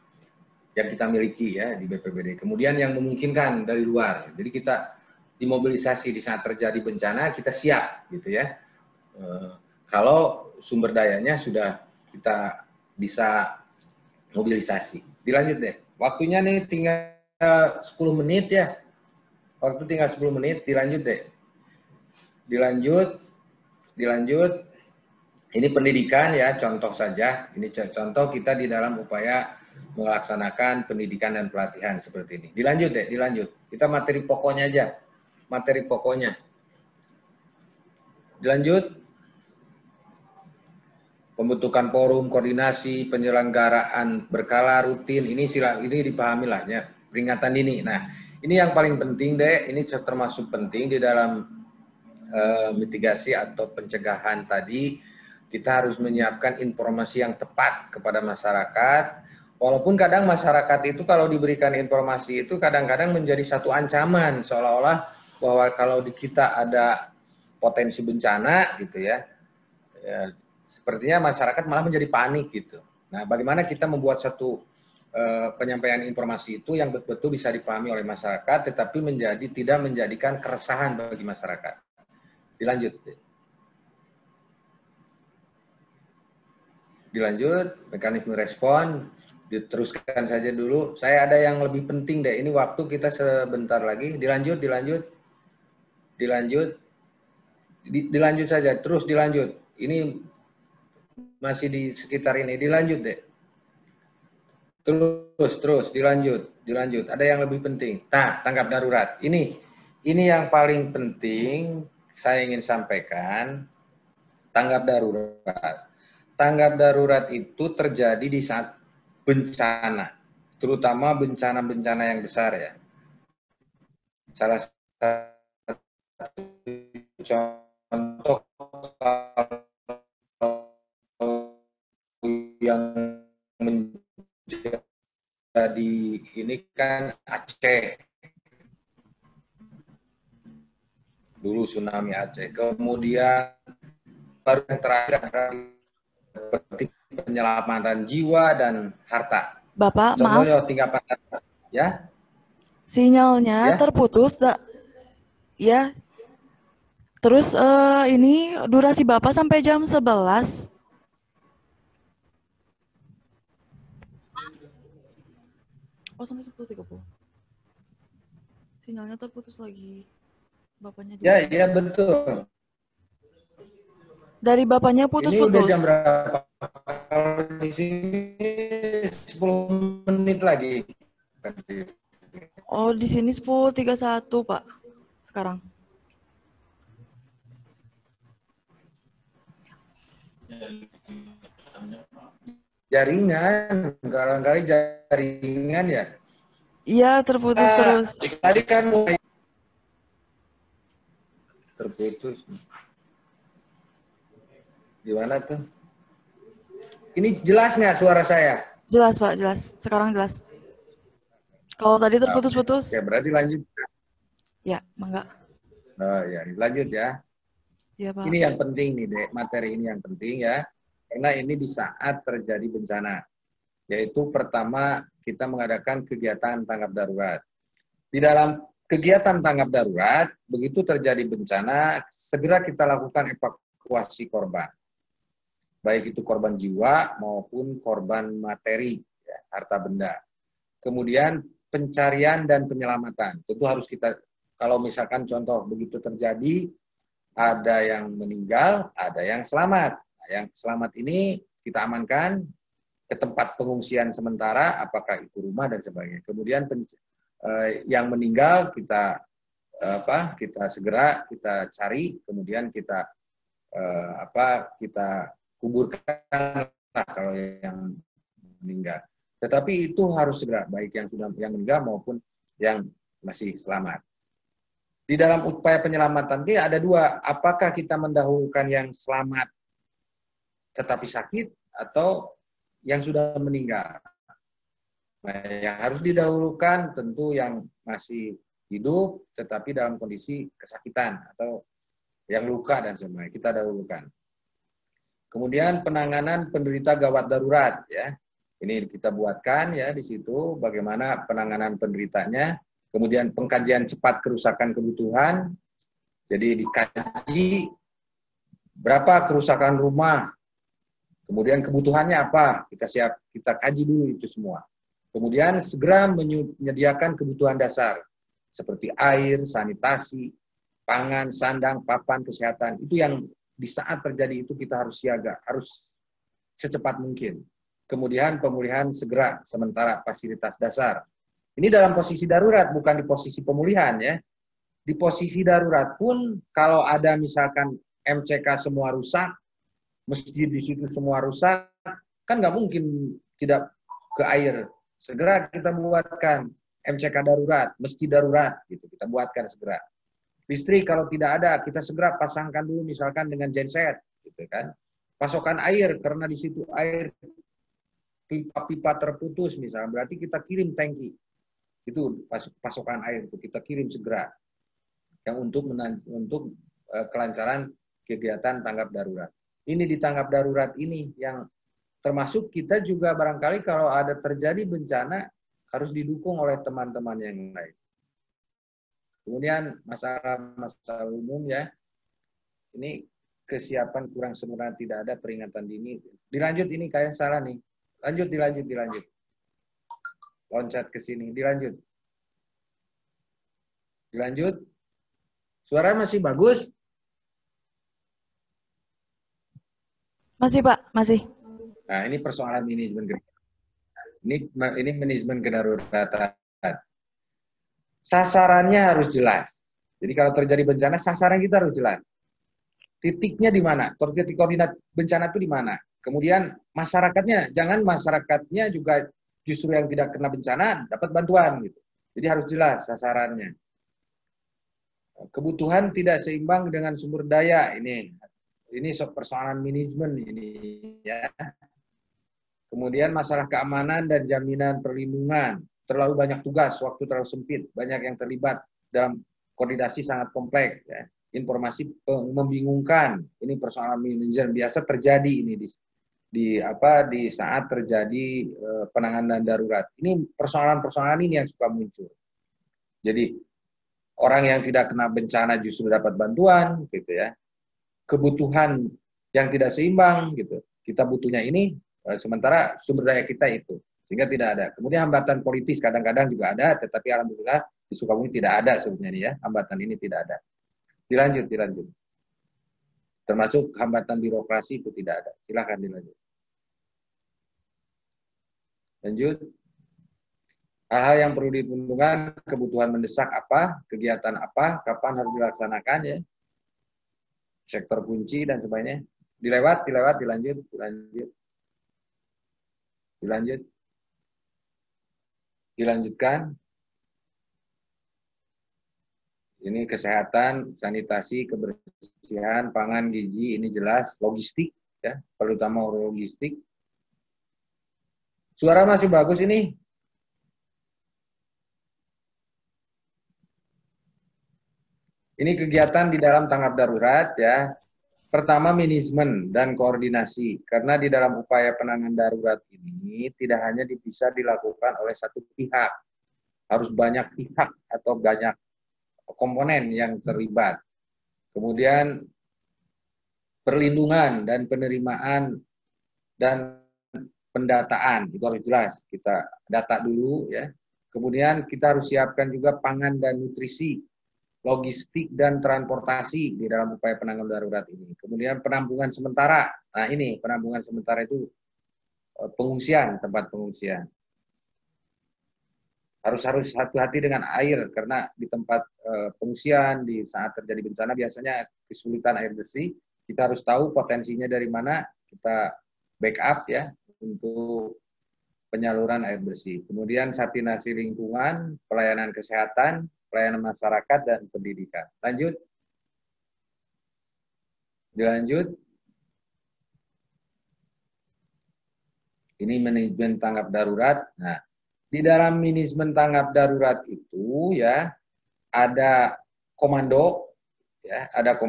yang kita miliki ya di BPBD. Kemudian yang memungkinkan dari luar. Jadi kita dimobilisasi di saat terjadi bencana, kita siap gitu ya. Kalau sumber dayanya sudah kita bisa mobilisasi. Dilanjut deh. Waktunya nih tinggal 10 menit ya. Waktu tinggal 10 menit, dilanjut deh. Dilanjut. Ini pendidikan ya, contoh saja. Ini contoh kita di dalam upaya melaksanakan pendidikan dan pelatihan seperti ini. Dilanjut deh, dilanjut. Kita materi pokoknya aja. Materi pokoknya. Dilanjut. Pembentukan forum, koordinasi, penyelenggaraan berkala rutin, ini dipahami lah ya, peringatan dini. Nah, ini yang paling penting deh, ini termasuk penting di dalam mitigasi atau pencegahan tadi. Kita harus menyiapkan informasi yang tepat kepada masyarakat. Walaupun kadang masyarakat itu kalau diberikan informasi itu kadang-kadang menjadi satu ancaman, seolah-olah bahwa kalau di kita ada potensi bencana gitu ya, sepertinya masyarakat malah menjadi panik gitu. Nah, bagaimana kita membuat satu penyampaian informasi itu yang betul-betul bisa dipahami oleh masyarakat, tetapi tidak menjadikan keresahan bagi masyarakat. Dilanjut. Dilanjut, mekanisme respon, diteruskan saja dulu. Saya ada yang lebih penting deh, ini waktu kita sebentar lagi. Dilanjut saja, terus dilanjut. Ini masih di sekitar ini, dilanjut deh. Terus dilanjut. Ada yang lebih penting. Nah, tanggap darurat. Ini yang paling penting saya ingin sampaikan. Tanggap darurat. Tanggap darurat itu terjadi di saat bencana, terutama bencana-bencana yang besar ya. Salah satu contoh yang menjadi ini kan Aceh. Dulu tsunami Aceh. Kemudian baru yang terakhir seperti penyelamatan jiwa dan harta. Bapak, Contohnya maaf. tingkapan ya. Sinyalnya Ya. terputus, ya. Terus ini durasi Bapak sampai jam 11. Oh, sampai 10.30. Sinyalnya terputus lagi. Bapaknya juga. Ya, betul. Dari Bapaknya Ini putus-putus. udah jam berapa? Kalau di sini 10 menit lagi. Oh, di sini 10.31, Pak. Sekarang. Jaringan, barangkali jaringan ya. Iya, terputus terus. Tadi kan mulai terputus. Gimana tuh? Ini jelas nggak suara saya? Jelas, Pak, jelas. Sekarang jelas. Kalau tadi terputus-putus. Ya, berarti lanjut. Ya, mangga. Oh ya, lanjut ya. Iya, Pak. Ini yang penting nih, Dek. Materi ini yang penting ya. Karena ini di saat terjadi bencana. Yaitu pertama, kita mengadakan kegiatan tanggap darurat. Di dalam kegiatan tanggap darurat, begitu terjadi bencana, segera kita lakukan evakuasi korban. Baik itu korban jiwa maupun korban materi, ya, harta benda. Kemudian pencarian dan penyelamatan. Tentu harus kita, kalau misalkan contoh begitu terjadi, ada yang meninggal, ada yang selamat. Nah, yang selamat ini kita amankan ke tempat pengungsian sementara, apakah itu rumah dan sebagainya. Kemudian yang meninggal kita segera kita cari, kemudian kita kita kuburkan kalau yang meninggal. Tetapi itu harus segera, baik yang meninggal maupun yang masih selamat. Di dalam upaya penyelamatan ini ada dua, apakah kita mendahulukan yang selamat tetapi sakit atau yang sudah meninggal. Nah, yang harus didahulukan tentu yang masih hidup tetapi dalam kondisi kesakitan atau yang luka dan sebagainya, kita dahulukan. Kemudian penanganan penderita gawat darurat ya. Ini kita buatkan ya di situ bagaimana penanganan penderitanya. Kemudian pengkajian cepat kerusakan kebutuhan. Jadi dikaji berapa kerusakan rumah. Kemudian kebutuhannya apa? Kita kaji dulu itu semua. Kemudian segera menyediakan kebutuhan dasar seperti air, sanitasi, pangan, sandang, papan, kesehatan. Itu yang di saat terjadi itu kita harus siaga, harus secepat mungkin. Kemudian pemulihan segera sementara fasilitas dasar. Ini dalam posisi darurat, bukan di posisi pemulihan ya. Di posisi darurat pun kalau ada misalkan MCK semua rusak, masjid di situ semua rusak, kan nggak mungkin tidak ke air. Segera kita buatkan MCK darurat, masjid darurat, gitu. Kita buatkan segera. Listrik kalau tidak ada, kita segera pasangkan dulu misalkan dengan genset, gitu kan. Pasokan air, karena di situ air pipa-pipa terputus misalnya, berarti kita kirim tangki. Itu pasokan air itu kita kirim segera. Yang untuk kelancaran kegiatan tanggap darurat. Ini di tanggap darurat ini yang termasuk kita juga barangkali kalau ada terjadi bencana harus didukung oleh teman-teman yang lain. Kemudian masalah umum ya, ini kesiapan kurang sempurna, tidak ada peringatan dini. Dilanjut, ini kayak salah nih. Dilanjut. Loncat ke sini, dilanjut. Suara masih bagus? Masih Pak, masih. Nah, ini persoalan manajemen. Ini manajemen kedaruratan. Sasarannya harus jelas. Jadi kalau terjadi bencana, sasaran kita harus jelas. Titiknya di mana? Titik koordinat bencana itu di mana? Kemudian masyarakatnya, jangan masyarakatnya juga justru yang tidak kena bencana dapat bantuan gitu. Jadi harus jelas sasarannya. Kebutuhan tidak seimbang dengan sumber daya, ini persoalan manajemen ini ya. Kemudian masalah keamanan dan jaminan perlindungan, terlalu banyak tugas, waktu terlalu sempit, banyak yang terlibat dalam koordinasi sangat kompleks ya. Informasi membingungkan, ini persoalan manajemen biasa terjadi ini di saat terjadi penanganan darurat. Ini persoalan-persoalan ini yang suka muncul. Jadi orang yang tidak kena bencana justru dapat bantuan gitu ya. Kebutuhan yang tidak seimbang gitu. Kita butuhnya ini sementara sumber daya kita itu, sehingga tidak ada. Kemudian hambatan politis kadang-kadang juga ada, tetapi alhamdulillah di Sukabumi tidak ada sebenarnya ya, hambatan ini tidak ada. Dilanjut. Termasuk hambatan birokrasi itu tidak ada. Silakan dilanjut. Lanjut. Hal-hal yang perlu diperhitungkan, kebutuhan mendesak apa, kegiatan apa, kapan harus dilaksanakan ya. Sektor kunci dan sebagainya. Dilanjut. Dilanjutkan. Ini kesehatan, sanitasi, kebersihan, pangan, gizi, ini jelas. Logistik, ya, terutama logistik. Suara masih bagus ini? Ini kegiatan di dalam tanggap darurat, ya. Pertama, manajemen dan koordinasi. Karena di dalam upaya penanganan darurat ini tidak hanya bisa dilakukan oleh satu pihak. Harus banyak pihak atau banyak komponen yang terlibat. Kemudian perlindungan dan penerimaan dan pendataan itu harus jelas. Kita data dulu ya. Kemudian kita harus siapkan juga pangan dan nutrisi, logistik dan transportasi di dalam upaya penanganan darurat ini. Kemudian penampungan sementara. Nah, ini penampungan sementara itu pengungsian, tempat pengungsian. Harus hati-hati dengan air karena di tempat pengungsian di saat terjadi bencana biasanya kesulitan air bersih. Kita harus tahu potensinya dari mana, kita backup ya untuk penyaluran air bersih. Kemudian sanitasi lingkungan, pelayanan kesehatan, pelayanan masyarakat dan pendidikan. Dilanjut. Ini manajemen tanggap darurat. Nah, di dalam manajemen tanggap darurat itu ya ada komando, ya ada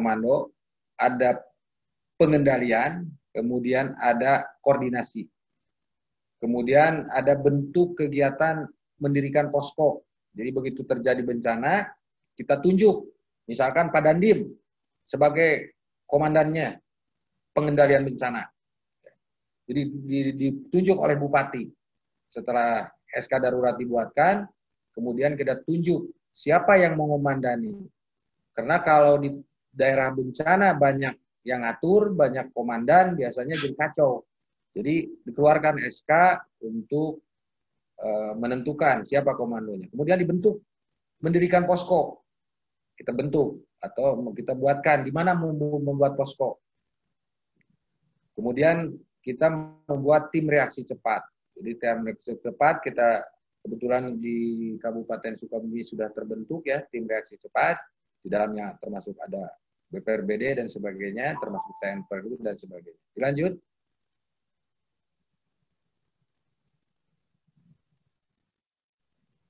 pengendalian, kemudian ada koordinasi, kemudian ada bentuk kegiatan mendirikan posko. Jadi begitu terjadi bencana kita tunjuk, misalkan Pak Dandim sebagai komandannya pengendalian bencana. Jadi ditunjuk oleh bupati. Setelah SK darurat dibuatkan, kemudian kita tunjuk siapa yang mengomandani. Karena kalau di daerah bencana banyak yang ngatur, banyak komandan, biasanya jadi kacau. Jadi dikeluarkan SK untuk menentukan siapa komandonya. Kemudian dibentuk, mendirikan posko. Kita bentuk atau kita buatkan di mana membuat posko. Kemudian kita membuat tim reaksi cepat. Jadi tim reaksi cepat kita kebetulan di Kabupaten Sukabumi sudah terbentuk ya tim reaksi cepat. Di dalamnya termasuk ada BPRBD dan sebagainya, termasuk TNI Polri dan sebagainya. Dilanjut.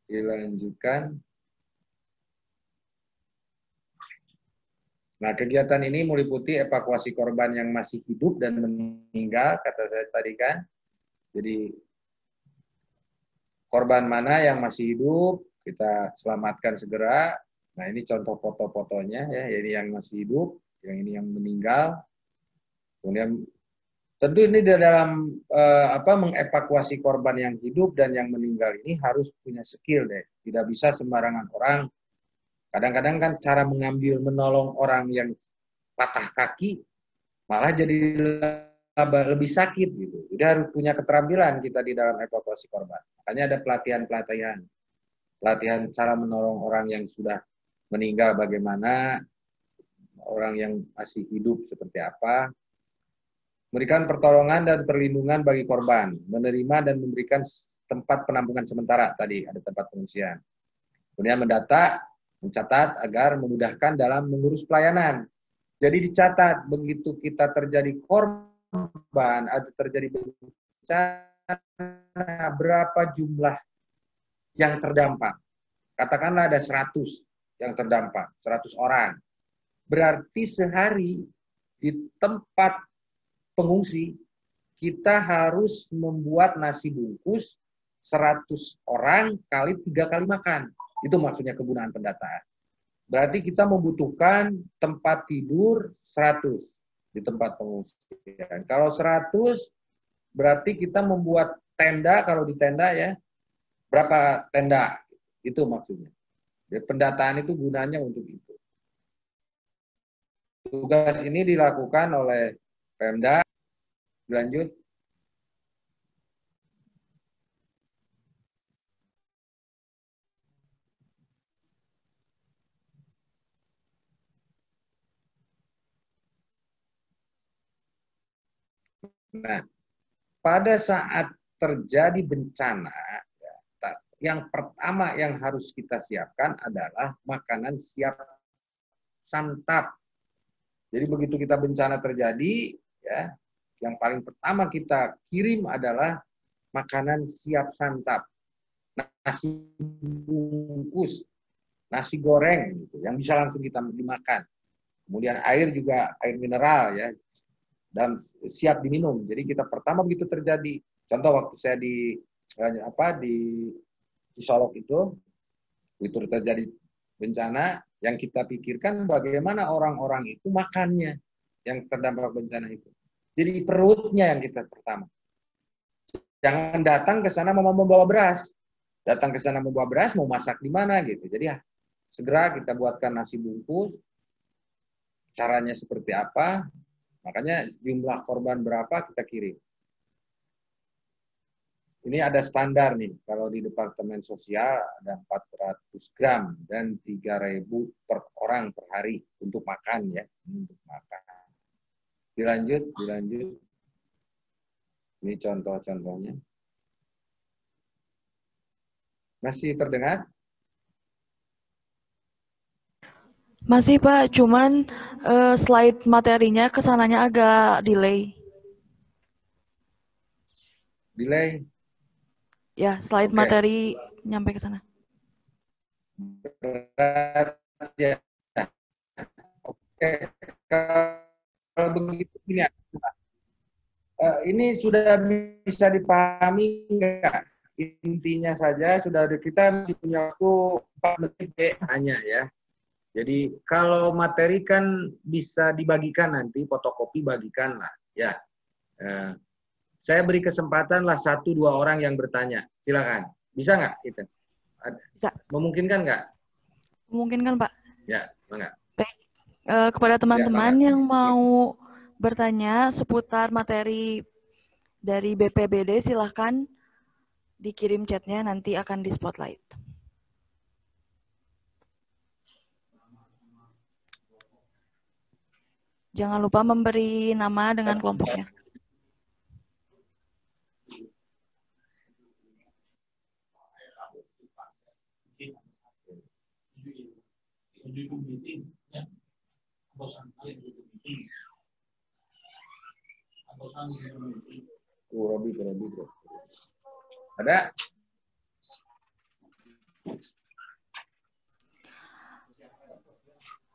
Dilanjutkan. Nah, kegiatan ini meliputi evakuasi korban yang masih hidup dan meninggal, kata saya tadi kan. Jadi korban mana yang masih hidup, kita selamatkan segera. Nah, ini contoh foto-fotonya ya, ini yang masih hidup, yang ini yang meninggal. Kemudian tentu ini dalam mengevakuasi korban yang hidup dan yang meninggal ini harus punya skill deh. Tidak bisa sembarangan orang. Kadang-kadang kan cara mengambil menolong orang yang patah kaki malah jadi lebih sakit gitu. Jadi harus punya keterampilan kita di dalam evakuasi korban. Makanya ada pelatihan-pelatihan. Pelatihan cara menolong orang yang sudah meninggal bagaimana, orang yang masih hidup seperti apa. Memberikan pertolongan dan perlindungan bagi korban, menerima dan memberikan tempat penampungan sementara, tadi ada tempat pengungsian. Kemudian mendata, mencatat agar memudahkan dalam mengurus pelayanan. Jadi dicatat, begitu kita terjadi korban atau terjadi bencana, berapa jumlah yang terdampak. Katakanlah ada 100 yang terdampak, 100 orang. Berarti sehari di tempat pengungsi, kita harus membuat nasi bungkus 100 orang kali 3 kali makan. Itu maksudnya kegunaan pendataan. Berarti kita membutuhkan tempat tidur 100 di tempat pengungsian. Kalau 100, berarti kita membuat tenda, kalau di tenda ya, berapa tenda? Itu maksudnya. Jadi pendataan itu gunanya untuk itu. Tugas ini dilakukan oleh Pemda. Lanjut. Nah, pada saat terjadi bencana, yang pertama yang harus kita siapkan adalah makanan siap santap. Jadi begitu kita bencana terjadi, ya, yang paling pertama kita kirim adalah makanan siap santap. Nasi bungkus, nasi goreng, gitu, yang bisa langsung kita dimakan. Kemudian air juga, air mineral ya, dan siap diminum. Jadi kita pertama begitu terjadi, contoh waktu saya di Solok itu terjadi bencana, yang kita pikirkan bagaimana orang-orang itu makannya yang terdampak bencana itu. Jadi perutnya yang kita pertama. Jangan datang ke sana mau membawa beras. Datang ke sana membawa beras, mau masak di mana gitu. Jadi ya, segera kita buatkan nasi bungkus. Caranya seperti apa? Makanya jumlah korban berapa kita kirim. Ini ada standar nih, kalau di Departemen Sosial ada 400 gram dan 3.000 per orang per hari untuk makan ya, untuk makan. Dilanjut. Ini contoh-contohnya. Masih terdengar? Masih Pak, cuman slide materinya kesananya agak delay. Delay? Ya, slide materi nyampe ke sana. Ya. Oke, kalau begitu ini sudah bisa dipahami enggak? Intinya saja sudah kita masih punya waktu 4 menit hanya ya. Jadi kalau materi kan bisa dibagikan nanti, fotokopi bagikan lah ya. Saya beri kesempatan lah 1-2 orang yang bertanya. Silakan. Bisa nggak itu? Bisa. Memungkinkan nggak? Memungkinkan Pak. Ya, enggak. Baik. Kepada teman-teman yang mau bertanya seputar materi dari BPBD, silahkan dikirim chatnya, nanti akan di spotlight. Jangan lupa memberi nama dengan kelompoknya. Robi. Ada?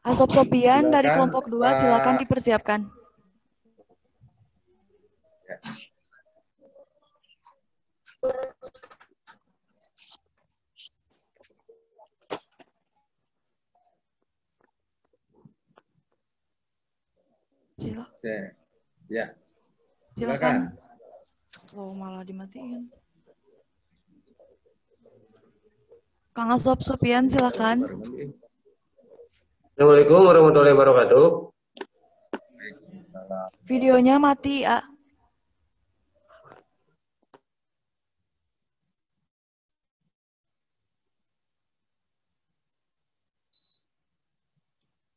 Asop Sopian dari kelompok 2, silakan dipersiapkan. Oke. Ya, Silakan. silakan. Oh, malah dimatiin. Kang Asop Sopian, silakan. Assalamualaikum warahmatullahi wabarakatuh. Videonya mati, ya.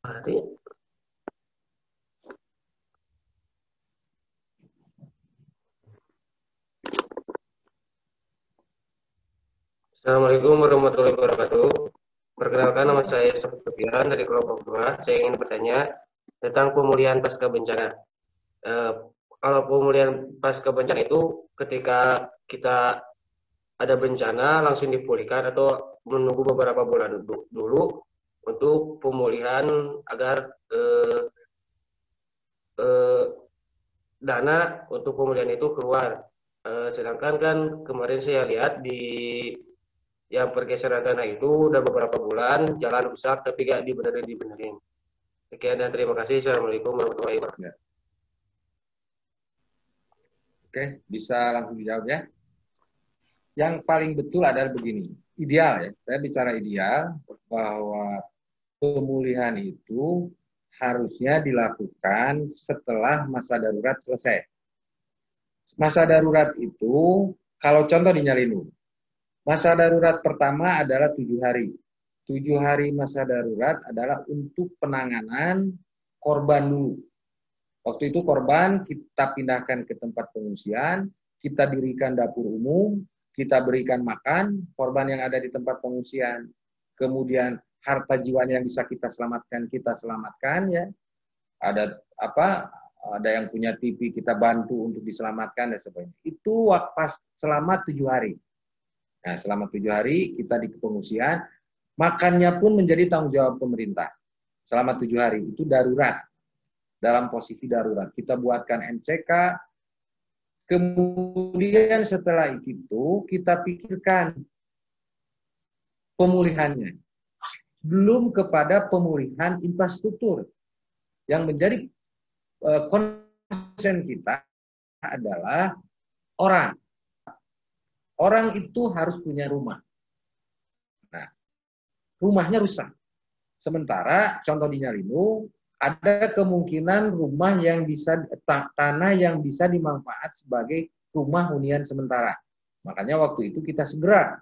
Mati. Assalamualaikum warahmatullahi wabarakatuh. Perkenalkan, nama saya Sofian dari kelompok 2. Saya ingin bertanya tentang pemulihan pasca bencana. Kalau pemulihan pasca bencana itu ketika kita ada bencana langsung dipulihkan atau menunggu beberapa bulan dulu untuk pemulihan agar dana untuk pemulihan itu keluar. Sedangkan kan kemarin saya lihat di yang pergeseran tanah itu udah beberapa bulan jalan rusak tapi gak dibenerin. Sekian dan terima kasih. Assalamualaikum warahmatullahi wabarakatuh. Oke, bisa langsung dijawab ya. Yang paling betul adalah begini, ideal ya. Saya bicara ideal bahwa pemulihan itu harusnya dilakukan setelah masa darurat selesai. Masa darurat itu, kalau contoh di Nyalinu, masa darurat pertama adalah 7 hari. 7 hari masa darurat adalah untuk penanganan korban dulu. Waktu itu korban kita pindahkan ke tempat pengungsian, kita dirikan dapur umum, kita berikan makan korban yang ada di tempat pengungsian. Kemudian harta jiwanya yang bisa kita selamatkan ya. Ada yang punya TV kita bantu untuk diselamatkan dan sebagainya. Itu pas selama 7 hari. Nah, selama 7 hari kita di pengungsian, makannya pun menjadi tanggung jawab pemerintah. Selama 7 hari, itu darurat. Dalam posisi darurat. Kita buatkan MCK, kemudian setelah itu kita pikirkan pemulihannya. Belum kepada pemulihan infrastruktur. Yang menjadi concern kita adalah orang. Orang itu harus punya rumah. Nah, rumahnya rusak. Sementara contoh di Nyalinu ada kemungkinan rumah yang bisa tanah yang bisa dimanfaat sebagai rumah hunian sementara. Makanya waktu itu kita segera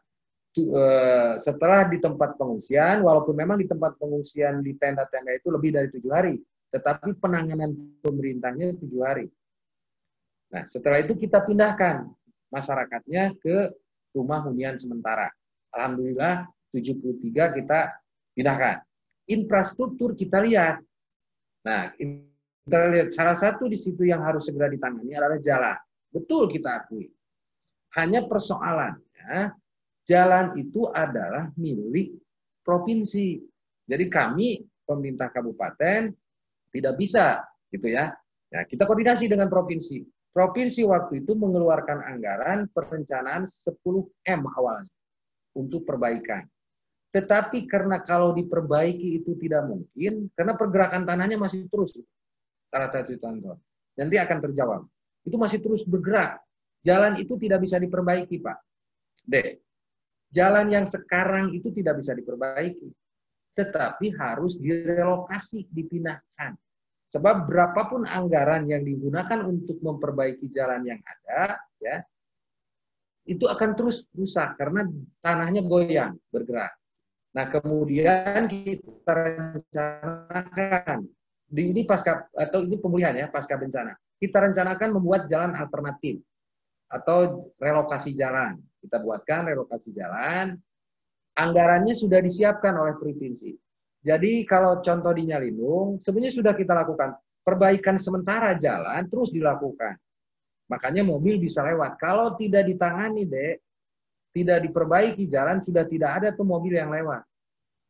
setelah di tempat pengungsian, walaupun memang di tempat pengungsian di tenda-tenda itu lebih dari 7 hari, tetapi penanganan pemerintahnya 7 hari. Nah, setelah itu kita pindahkan masyarakatnya ke rumah hunian sementara. Alhamdulillah 73 kita pindahkan. Infrastruktur kita lihat. Nah, kita lihat salah satu di situ yang harus segera ditangani adalah jalan. Betul kita akui. Hanya persoalannya jalan itu adalah milik provinsi. Jadi kami pemerintah kabupaten tidak bisa gitu ya. Nah, kita koordinasi dengan provinsi. Provinsi waktu itu mengeluarkan anggaran perencanaan 10M awalnya untuk perbaikan. Tetapi karena kalau diperbaiki itu tidak mungkin, karena pergerakan tanahnya masih terus. Salah satu contoh. Nanti akan terjawab. Itu masih terus bergerak. Jalan itu tidak bisa diperbaiki, Pak. D. Jalan yang sekarang itu tidak bisa diperbaiki. Tetapi harus direlokasi, dipindahkan. Sebab berapapun anggaran yang digunakan untuk memperbaiki jalan yang ada, ya, itu akan terus rusak karena tanahnya goyang, bergerak. Nah, kemudian kita rencanakan ini pemulihan ya, pasca bencana. Kita rencanakan membuat jalan alternatif atau relokasi jalan. Kita buatkan relokasi jalan. Anggarannya sudah disiapkan oleh provinsi. Jadi kalau contoh di Nyalindung, sebenarnya sudah kita lakukan. Perbaikan sementara jalan terus dilakukan. Makanya mobil bisa lewat. Kalau tidak ditangani, Dek, tidak diperbaiki jalan, sudah tidak ada tuh mobil yang lewat.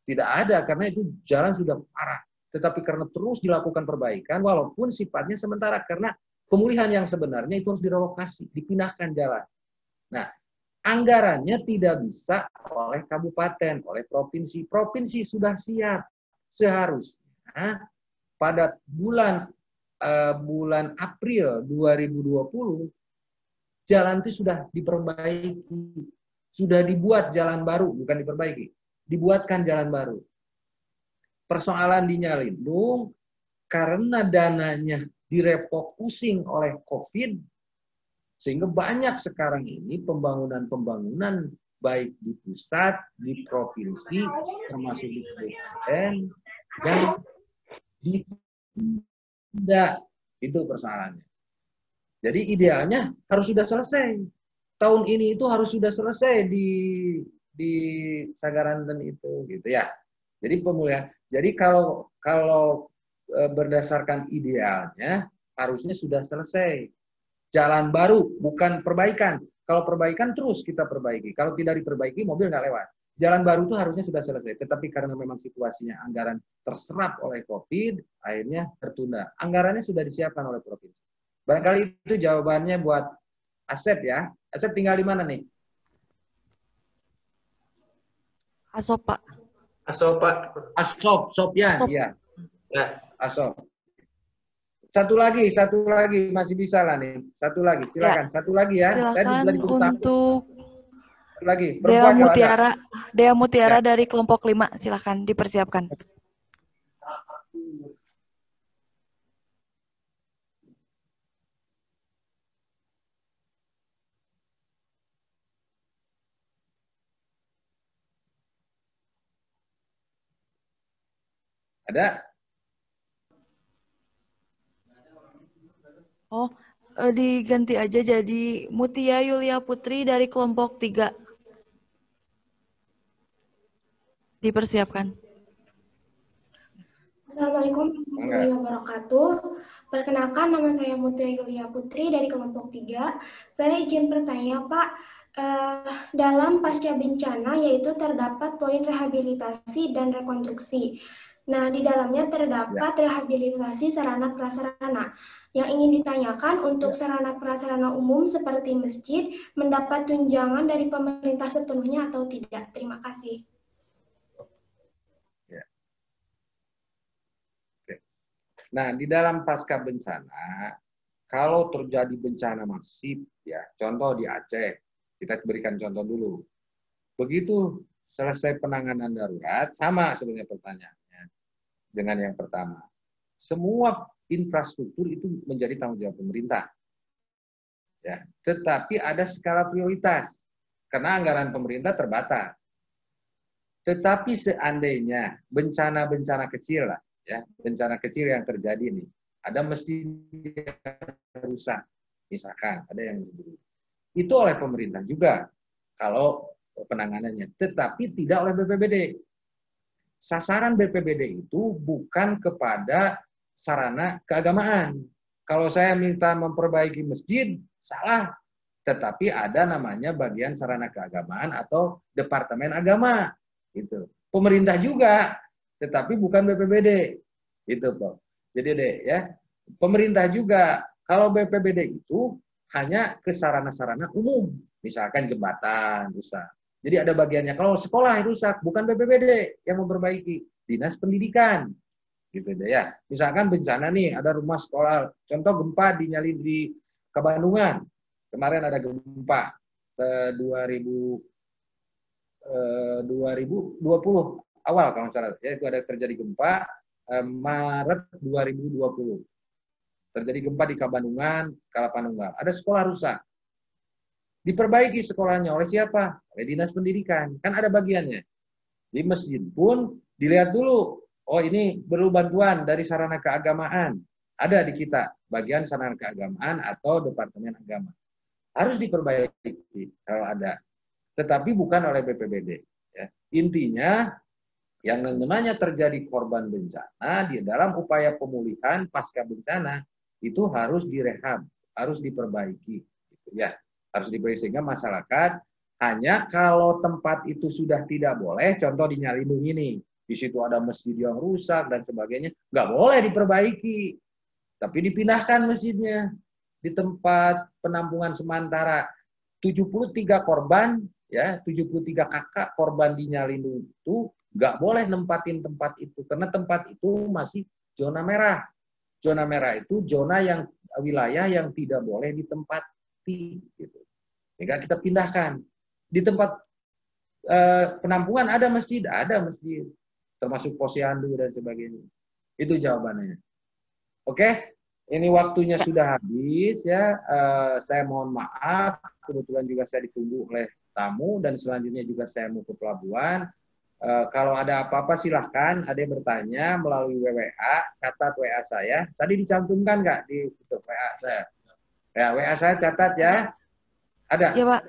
Tidak ada, karena itu jalan sudah parah. Tetapi karena terus dilakukan perbaikan, walaupun sifatnya sementara. Karena pemulihan yang sebenarnya itu harus direlokasi, dipindahkan jalan. Nah, anggarannya tidak bisa oleh kabupaten, oleh provinsi. Provinsi sudah siap. Seharusnya pada bulan bulan April 2020 jalan itu sudah diperbaiki, sudah dibuat jalan baru, bukan diperbaiki, dibuatkan jalan baru. Persoalan di Nyalindung karena dananya direfocusing oleh COVID, sehingga banyak sekarang ini pembangunan-pembangunan baik di pusat, di provinsi, termasuk di kabupaten, yang tidak, itu persoalannya. Jadi idealnya harus sudah selesai. Tahun ini itu harus sudah selesai di Sagaranten itu, gitu ya. Jadi pemulihan. Jadi kalau berdasarkan idealnya harusnya sudah selesai. Jalan baru, bukan perbaikan. Kalau perbaikan terus kita perbaiki. Kalau tidak diperbaiki, mobil nggak lewat. Jalan baru itu harusnya sudah selesai. Tetapi karena memang situasinya anggaran terserap oleh COVID, akhirnya tertunda. Anggarannya sudah disiapkan oleh provinsi. Barangkali itu jawabannya buat Asep ya. Asep tinggal di mana nih? Asop, Pak. Asop, Pak. Sopyan, iya. Ya. Asop. Satu lagi masih bisa lah nih. Satu lagi, silakan. Ya. Satu lagi ya. Silakan untuk satu lagi. Dea Mutiara ya. Dari kelompok 5, silakan dipersiapkan. Ada? Oh, diganti aja jadi Mutia Yulia Putri dari kelompok 3. Dipersiapkan. Assalamualaikum warahmatullahi wabarakatuh. Perkenalkan, nama saya Mutia Yulia Putri dari kelompok 3. Saya izin bertanya, Pak. Dalam pasca bencana yaitu terdapat poin rehabilitasi dan rekonstruksi. Nah, di dalamnya terdapat rehabilitasi sarana prasarana. Yang ingin ditanyakan, untuk sarana prasarana umum seperti masjid mendapat tunjangan dari pemerintah sepenuhnya atau tidak? Terima kasih. Nah, di dalam pasca bencana, kalau terjadi bencana masif, ya, contoh di Aceh, kita berikan contoh dulu. Begitu selesai penanganan darurat, sama sebenarnya pertanyaannya dengan yang pertama. Semua infrastruktur itu menjadi tanggung jawab pemerintah. Ya, tetapi ada skala prioritas, karena anggaran pemerintah terbatas. Tetapi seandainya bencana-bencana kecil lah, ya, bencana kecil yang terjadi nih, ada masjid yang rusak, misalkan, ada yang itu oleh pemerintah juga kalau penanganannya, tetapi tidak oleh BPBD. Sasaran BPBD itu bukan kepada sarana keagamaan. Kalau saya minta memperbaiki masjid, salah. Tetapi ada namanya bagian sarana keagamaan atau Departemen Agama. Gitu. Pemerintah juga, tetapi bukan BPBD. Itu, Pak. Jadi deh, ya. Pemerintah juga, kalau BPBD itu hanya ke sarana-sarana umum. Misalkan jembatan rusak. Jadi ada bagiannya. Kalau sekolah rusak, bukan BPBD yang memperbaiki. Dinas Pendidikan. Gitu deh ya. Misalkan bencana nih, ada rumah sekolah. Contoh gempa di Kabandungan. Kemarin ada gempa 2020 awal kalau nggak salah, ya, itu ada terjadi gempa Maret 2020. Terjadi gempa di Kabandungan, Kalapanunggal. Ada sekolah rusak. Diperbaiki sekolahnya oleh siapa? Oleh Dinas Pendidikan. Kan ada bagiannya. Di masjid pun dilihat dulu. Oh, ini perlu bantuan dari sarana keagamaan. Ada di kita bagian sarana keagamaan atau Departemen Agama. Harus diperbaiki kalau ada. Tetapi bukan oleh BPBD. Ya. Intinya, yang namanya terjadi korban bencana, di dalam upaya pemulihan pasca bencana, itu harus direhab, harus diperbaiki. Gitu, ya. Harus diperbaiki sehingga masyarakat, hanya kalau tempat itu sudah tidak boleh, contoh di Nyalindung ini, di situ ada masjid yang rusak dan sebagainya, nggak boleh diperbaiki. Tapi dipindahkan masjidnya di tempat penampungan sementara. 73 korban, ya, 73 kakak korban di Nyalindung itu nggak boleh nempatin tempat itu karena tempat itu masih zona merah. Zona merah itu zona yang wilayah yang tidak boleh ditempati gitu. Sehingga kita pindahkan. Di tempat penampungan ada masjid, termasuk posyandu dan sebagainya. Itu jawabannya. Oke, ini waktunya sudah habis ya. Saya mohon maaf, kebetulan juga saya ditunggu oleh tamu dan selanjutnya juga saya mau ke pelabuhan. Kalau ada apa-apa silahkan, ada yang bertanya melalui WA, catat WA saya. Tadi dicantumkan nggak di WA saya? Ya, WA saya catat ya. Ada? Ya Pak,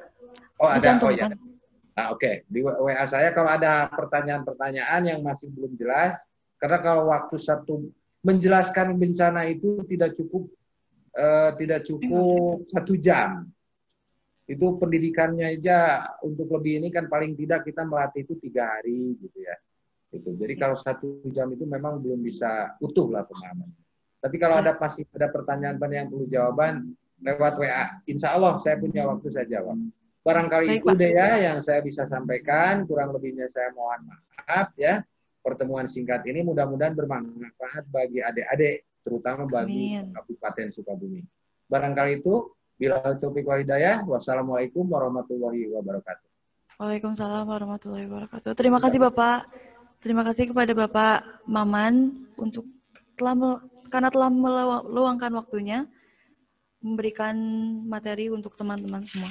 Oh ada, dicantumkan. oh ya. Nah, oke. Di WA saya kalau ada pertanyaan-pertanyaan yang masih belum jelas, karena kalau waktu menjelaskan bencana itu tidak cukup 1 jam. Itu pendidikannya aja untuk lebih ini kan paling tidak kita melatih itu 3 hari gitu ya. Gitu. Jadi kalau 1 jam itu memang belum bisa utuh lah pemahaman. Tapi kalau masih ada pertanyaan yang perlu jawaban lewat WA, insya Allah saya punya waktu saya jawab. Barangkali itu deh ya yang saya bisa sampaikan. Kurang lebihnya saya mohon maaf ya. Pertemuan singkat ini mudah-mudahan bermanfaat bagi adik-adik, terutama bagi Kabupaten Sukabumi. Barangkali itu. Bila taufiq wal hidayah, wassalamualaikum warahmatullahi wabarakatuh. Waalaikumsalam warahmatullahi wabarakatuh. Terima kasih Bapak. Terima kasih kepada Bapak Maman untuk karena telah meluangkan waktunya memberikan materi untuk teman-teman semua.